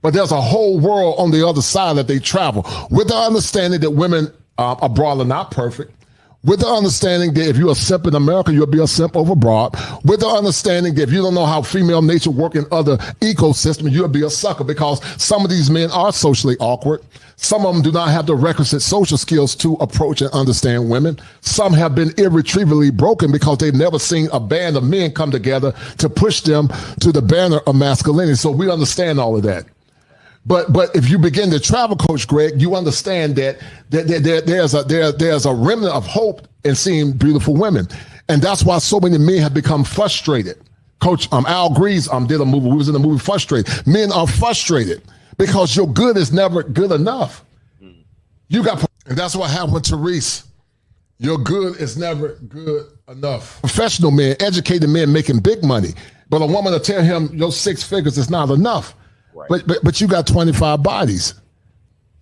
but there's a whole world on the other side that they travel with the understanding that women abroad are not perfect. With the understanding that if you're a simp in America, you'll be a simp over abroad. With the understanding that if you don't know how female nature work in other ecosystems, you'll be a sucker, because some of these men are socially awkward. Some of them do not have the requisite social skills to approach and understand women. Some have been irretrievably broken because they've never seen a band of men come together to push them to the banner of masculinity. So we understand all of that. But if you begin to travel, Coach Greg, you understand that there's a remnant of hope in seeing beautiful women. And that's why so many men have become frustrated. Coach, Al Grease did a movie. We was in the movie Frustrated. Men are frustrated because your good is never good enough. You got And that's what happened with Tyrese. Your good is never good enough. Professional men, educated men making big money. But a woman will tell him your 6 figures is not enough. Right. But you got 25 bodies.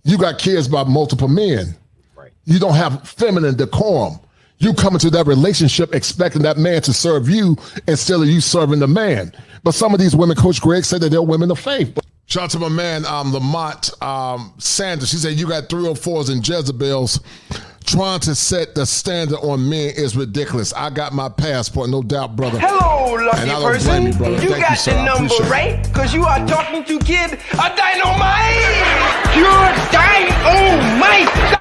You got kids by multiple men. Right. You don't have feminine decorum. You come into that relationship expecting that man to serve you instead of you serving the man. But some of these women, Coach Greg said that they're women of faith. Shout out to my man, Lamont Sanders. He said, you got 304s and Jezebels. Trying to set the standard on men is ridiculous. I got my passport, no doubt, brother. Hello, lucky person. You got the number right, because you are talking to Kid a Dynamite. Pure Dynamite.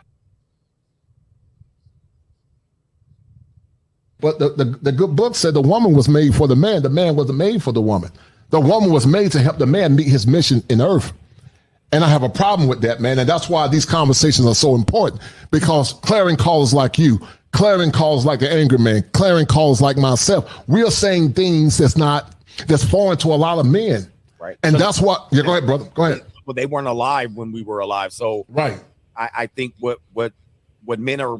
But the good book said the woman was made for the man wasn't made for the woman. The woman was made to help the man meet his mission in earth. And I have a problem with that, man. And that's why these conversations are so important, because clarion calls like you, clarion calls like the angry man, clarion calls like myself. We are saying things that's foreign to a lot of men. Right. And that's what, yeah, go ahead, brother. Go ahead. But they weren't alive when we were alive. So right. I think what men are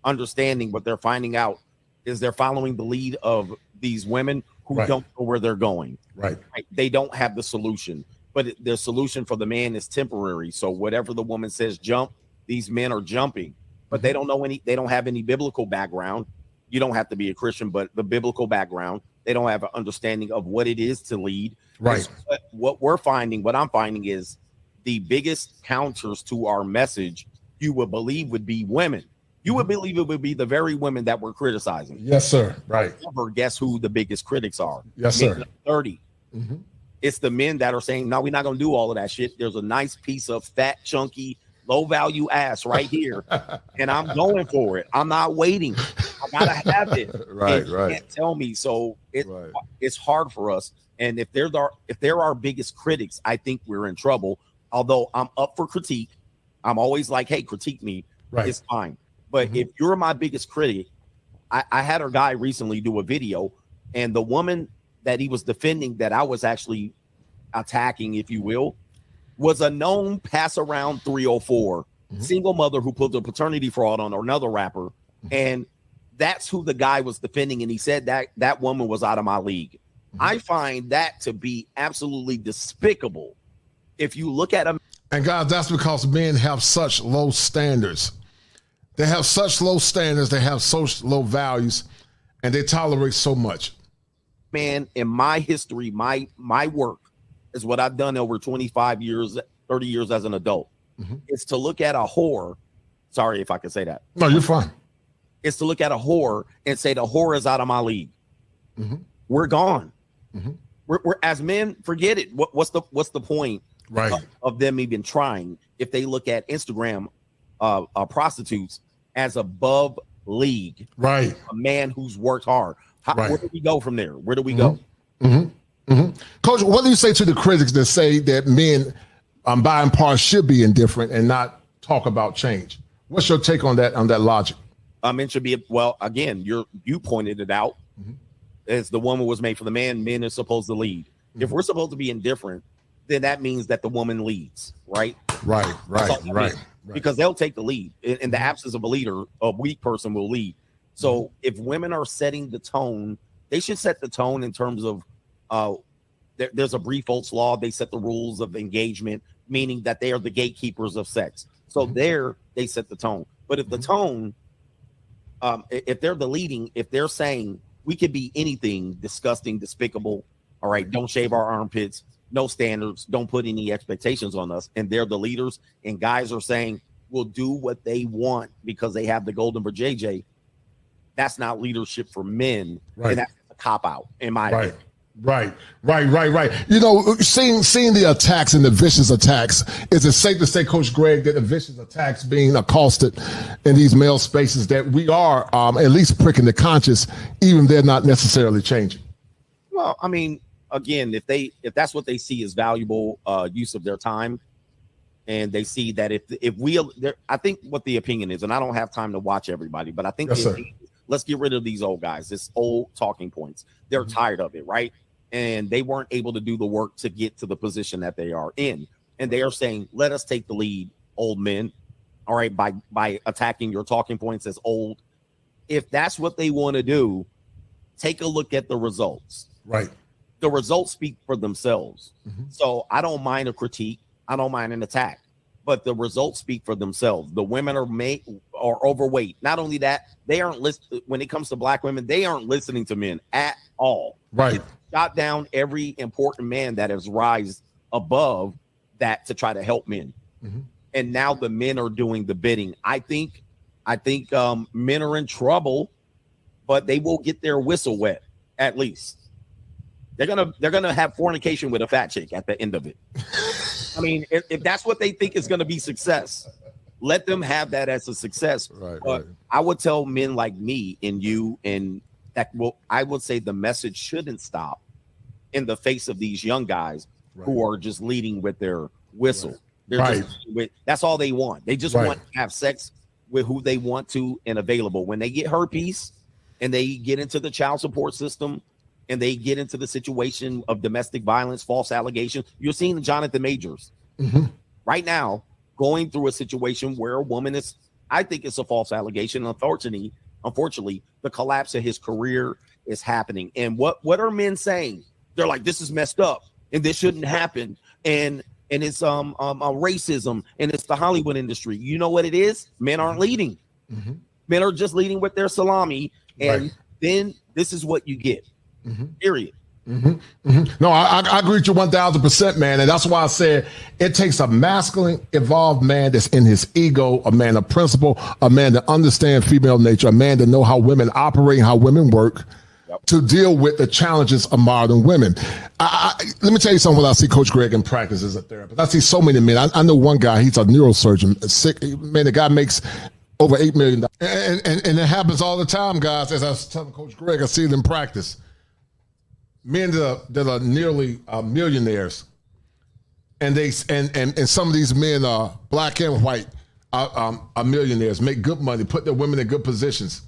understanding, what they're finding out, is they're following the lead of these women who don't know where they're going. Right. They don't have the solution. But the solution for the man is temporary. So whatever the woman says jump, these men are jumping. But they don't have any biblical background. You don't have to be a Christian, but the biblical background, they don't have an understanding of what it is to lead. Right. What I'm finding is the biggest counters to our message, you would believe would be women. You would believe it would be the very women that we're criticizing. Yes, sir. Right. However, guess who the biggest critics are? Yes, sir. 30. Mm-hmm. It's the men that are saying, no, we're not going to do all of that shit. There's a nice piece of fat, chunky, low value ass right here. And I'm going for it. I'm not waiting. I got to have it. Right. You can't tell me. So it's hard for us. And if they're our biggest critics, I think we're in trouble. Although I'm up for critique. I'm always like, hey, critique me. Right. It's fine. But if you're my biggest critic, I had a guy recently do a video, and the woman that he was defending, that I was actually attacking, if you will, was a known pass around 304 single mother who pulled a paternity fraud on another rapper. And that's who the guy was defending. And he said that woman was out of my league. I find that to be absolutely despicable. If you look at them. And guys, that's because men have such low standards. They have such low standards. They have such low values, and they tolerate so much. Man, in my history, my work is what I've done over 25 years, 30 years as an adult. It's to look at a whore. Sorry if I could say that. No, you're fine. It's to look at a whore and say the whore is out of my league. We're gone. We're as men, forget it. What's the point of them even trying if they look at Instagram prostitutes as above league? Right. A man who's worked hard. Where do we go from there? Where do we go? Coach, what do you say to the critics that say that men by and large should be indifferent and not talk about change? What's your take on that logic? Men should be, well, again, you pointed it out. As the woman was made for the man, men are supposed to lead. If we're supposed to be indifferent, then that means that the woman leads, right? Right. Because they'll take the lead. In the absence of a leader, a weak person will lead. So if women are setting the tone, they should set the tone in terms of there's a Briefholtz law. They set the rules of engagement, meaning that they are the gatekeepers of sex. So there they set the tone. But if the tone, if they're the leading, if they're saying we could be anything, disgusting, despicable, all right, don't shave our armpits, no standards, don't put any expectations on us, and they're the leaders, and guys are saying we'll do what they want because they have the golden vajayjay, that's not leadership for men. Right. And that's a cop-out, in my opinion. Right. You know, seeing the attacks and the vicious attacks, is it safe to say, Coach Greg, that the vicious attacks being accosted in these male spaces, that we are at least pricking the conscience, even they're not necessarily changing? Well, I mean, again, if that's what they see as valuable use of their time, and they see that I think what the opinion is, and I don't have time to watch everybody, but I think let's get rid of these old guys, this old talking points. They're tired of it, right? And they weren't able to do the work to get to the position that they are in. And they are saying, let us take the lead, old men. all right, by attacking your talking points as old. If that's what they want to do, take a look at the results. Right. The results speak for themselves. So I don't mind a critique. I don't mind an attack, but the results speak for themselves. The women are overweight. Not only that, they aren't listening. When it comes to black women, they aren't listening to men at all. Right. It's shot down every important man that has rise above that to try to help men. And now the men are doing the bidding. I think men are in trouble, but they will get their whistle wet at least. They're gonna have fornication with a fat chick at the end of it. I mean, if that's what they think is gonna be success, let them have that as a success. But I would tell men like me and you, and that I would say the message shouldn't stop in the face of these young guys who are just leading with their whistle. They're just that's all they want. They just want to have sex with who they want to and available. When they get herpes and they get into the child support system and they get into the situation of domestic violence, false allegations, you're seeing Jonathan Majors right now going through a situation where a woman is, I think it's a false allegation. Unfortunately, the collapse of his career is happening. And what are men saying? They're like, this is messed up and this shouldn't happen. And it's racism, and it's the Hollywood industry. You know what it is? Men aren't leading. Men are just leading with their salami, and then this is what you get. Period. No, I agree with you 1,000%, man. And that's why I said it takes a masculine, evolved man that's in his ego, a man of principle, a man that understands female nature, a man that know how women operate, how women work, to deal with the challenges of modern women. Let me tell you something. When I see Coach Greg in practice as a therapist, I see so many men. I know one guy, he's a neurosurgeon. Man, the guy makes over $8 million. And it happens all the time, guys. As I was telling Coach Greg, I see it in practice. Men that are nearly millionaires, and some of these men are black and white, are millionaires, make good money, put their women in good positions,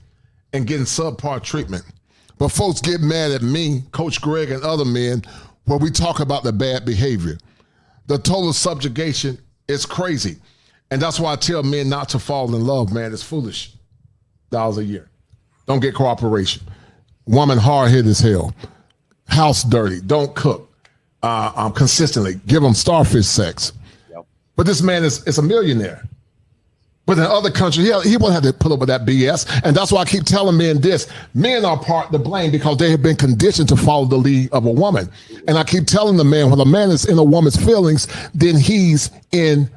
and getting subpar treatment. But folks get mad at me, Coach Greg, and other men when we talk about the bad behavior. The total subjugation is crazy. And that's why I tell men not to fall in love, man. It's foolish. $1 a year. Don't get cooperation. Woman hard-headed as hell. House dirty. Don't cook consistently. Give them starfish sex. But this man is a millionaire. But in other countries, he won't have to put up with that BS. And that's why I keep telling men this. Men are part to blame because they have been conditioned to follow the lead of a woman. And I keep telling the man, when a man is in a woman's feelings, then he's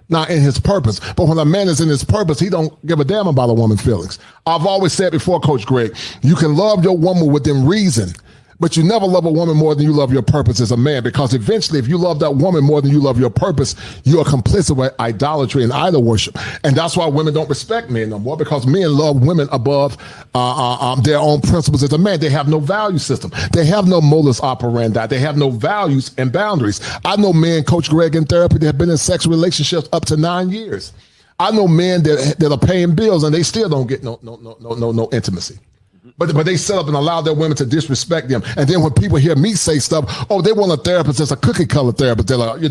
not in his purpose. But when a man is in his purpose, he don't give a damn about a woman's feelings. I've always said before, Coach Greg, you can love your woman within reason, but you never love a woman more than you love your purpose as a man, because eventually if you love that woman more than you love your purpose, you are complicit with idolatry and idol worship. And that's why women don't respect men no more, because men love women above their own principles as a man. They have no value system. They have no modus operandi. They have no values and boundaries. I know men, Coach Greg, in therapy that have been in sexual relationships up to 9 years. I know men that are paying bills and they still don't get no intimacy. But they set up and allow their women to disrespect them. And then when people hear me say stuff, oh, they want a therapist that's a cookie color therapist. They're like,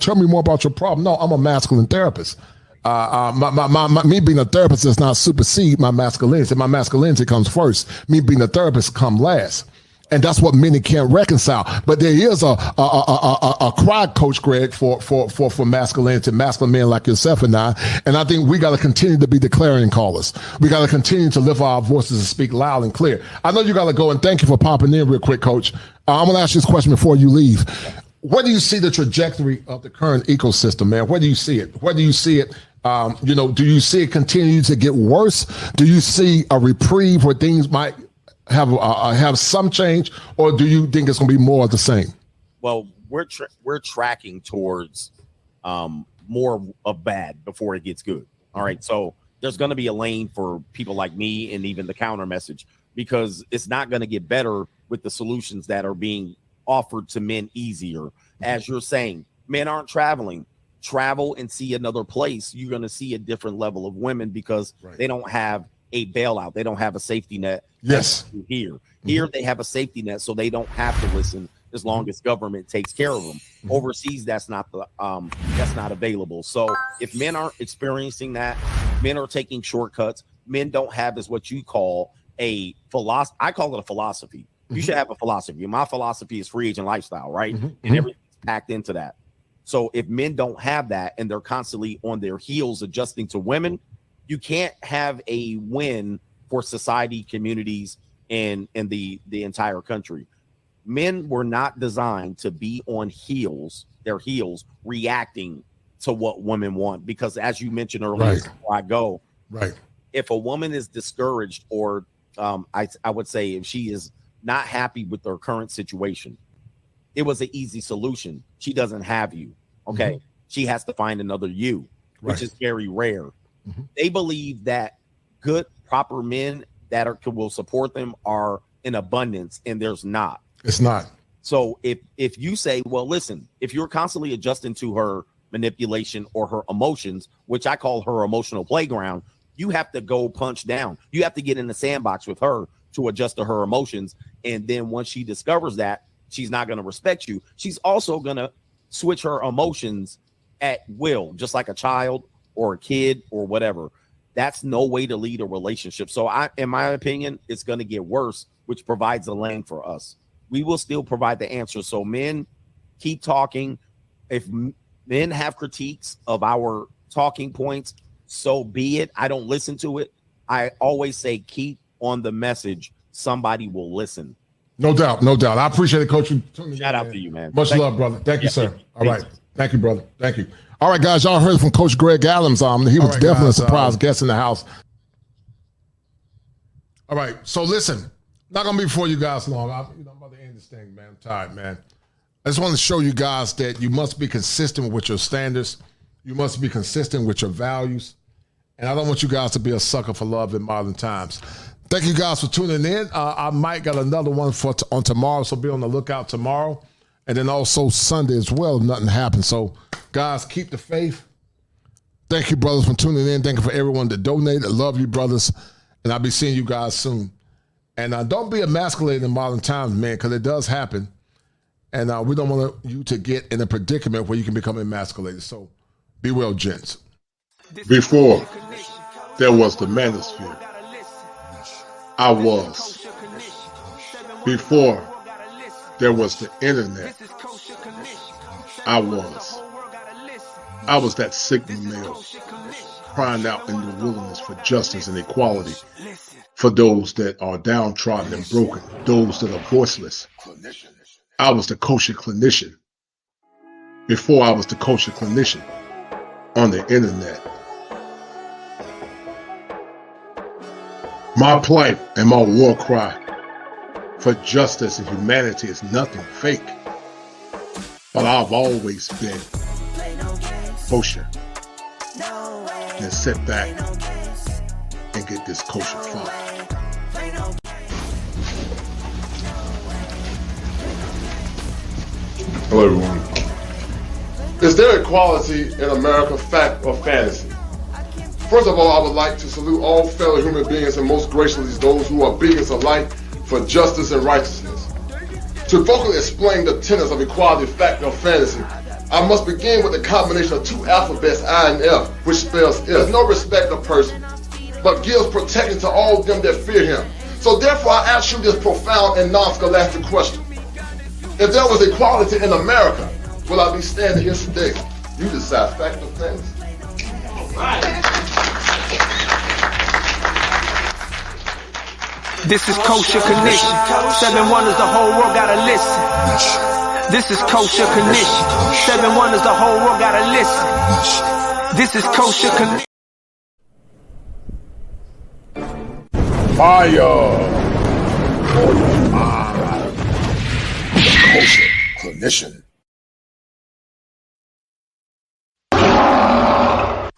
tell me more about your problem. No, I'm a masculine therapist. Me being a therapist does not supersede my masculinity. My masculinity comes first. Me being a therapist come last. And that's what many can't reconcile. But there is a cry, Coach Greg, for masculinity, masculine men like yourself and I. And I think we got to continue to be the clarion callers. We got to continue to lift our voices and speak loud and clear. I know you got to go, and thank you for popping in real quick, Coach. I'm going to ask you this question before you leave. Where do you see the trajectory of the current ecosystem, man? Where do you see it? Where do you see it? Do you see it continue to get worse? Do you see a reprieve where things might have some change, or do you think it's going to be more of the same? Well, we're tracking towards more of bad before it gets good. All right, so there's going to be a lane for people like me and even the counter message, because it's not going to get better with the solutions that are being offered to men easier. As you're saying, men aren't traveling. Travel and see another place. You're going to see a different level of women because they don't have a bailout. They don't have a safety net. Yes. Here they have a safety net, so they don't have to listen as long as government takes care of them. Overseas, that's not available. So if men aren't experiencing that, men are taking shortcuts. Men don't have is what you call a philosophy. I call it a philosophy. You should have a philosophy. My philosophy is free agent lifestyle, right? And everything's packed into that. So if men don't have that and they're constantly on their heels adjusting to women, you can't have a win for society, communities, and the entire country. Men were not designed to be on their heels, reacting to what women want. Because as you mentioned earlier, before I go, if a woman is discouraged or I would say if she is not happy with their current situation, it was an easy solution. She doesn't have you. Okay. She has to find another you, which is very rare. They believe that good, proper men that will support them are in abundance, and there's not. It's not. So if you say, well, listen, if you're constantly adjusting to her manipulation or her emotions, which I call her emotional playground, you have to go punch down. You have to get in the sandbox with her to adjust to her emotions. And then once she discovers that she's not going to respect you, she's also going to switch her emotions at will, just like a child or a kid or whatever. That's no way to lead a relationship. So in my opinion, it's going to get worse, which provides a lane for us. We will still provide the answer. So men, keep talking. If men have critiques of our talking points, so be it. I don't listen to it. I always say, keep on the message. Somebody will listen. No doubt. No doubt. I appreciate it, Coach. Shout out to you, man. Much love, brother. Thank you, sir. All right. Thank you, brother. Thank you. All right, guys. Y'all heard from Coach Greg Adams. He was definitely a surprise guest in the house. All right. So listen, not going to be before you guys long. I'm about to end this thing, man. I'm tired, man. I just want to show you guys that you must be consistent with your standards. You must be consistent with your values. And I don't want you guys to be a sucker for love in modern times. Thank you guys for tuning in. I might got another one on tomorrow, so be on the lookout tomorrow. And then also Sunday as well if nothing happens. So, guys, keep the faith. Thank you, brothers, for tuning in. Thank you for everyone that donated. I love you, brothers. And I'll be seeing you guys soon. And don't be emasculated in modern times, man, because it does happen. And we don't want you to get in a predicament where you can become emasculated. So be well, gents. Before there was the manosphere, I was. Before there was the internet, I was. I was that Sigma male crying out in the wilderness for justice and equality for those that are downtrodden and broken, those that are voiceless. I was the kosher clinician. Before I was the kosher clinician on the internet. My plight and my war cry for justice and humanity is nothing fake. But I've always been kosher. And sit back and get this kosher fun. Hello, everyone. Is there equality in America, fact or fantasy? First of all, I would like to salute all fellow human beings and most graciously those who are beacons of light for justice and righteousness. To vocally explain the tenets of equality, fact or fantasy, I must begin with the combination of two alphabets, I and F, which spells if. There's no respect of person, but gives protection to all them that fear him. So therefore, I ask you this profound and non-scholastic question. If there was equality in America, will I be standing here today? You decide, fact or fantasy. All right. This is Kosher Condition. 7 wonders, the whole world gotta listen. This is Kosher Condition. 7 wonders, the whole world gotta listen. This is Kosher Condition. Fire for your mind. Kosher Clinician.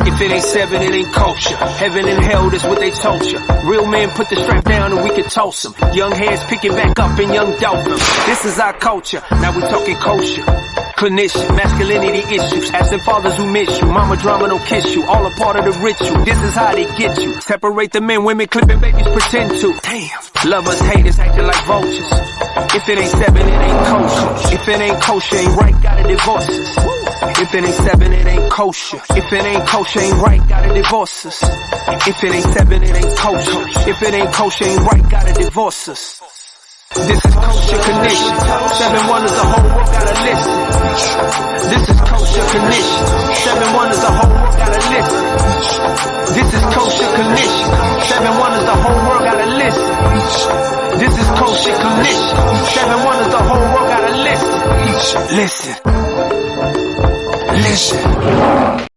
If it ain't 7, it ain't kosher. Heaven and hell, that's what they told you. Real men put the strap down and we can toss them. Young heads picking back up and young dolphins. This is our culture. Now we talking kosher. Clinician, masculinity issues, absent fathers who miss you, mama drama don't kiss you, all a part of the ritual. This is how they get you. Separate the men, women clipping babies pretend to. Damn. Lovers, haters acting like vultures. If it ain't 7, it ain't kosher. If it ain't kosher, ain't right, gotta divorce us. If it ain't 7, it ain't kosher. If it ain't kosher, ain't right, gotta divorce us. If it ain't 7, it ain't kosher. If it ain't kosher, ain't right, gotta divorce us. This is kosher condition. 7 wonders, the whole world gotta listen. This is kosher condition. 7 wonders, the whole world gotta listen. This is kosher condition. 7 wonders, the whole world gotta listen. This is kosher condition. 7 wonders, the whole world gotta listen. Listen. Listen.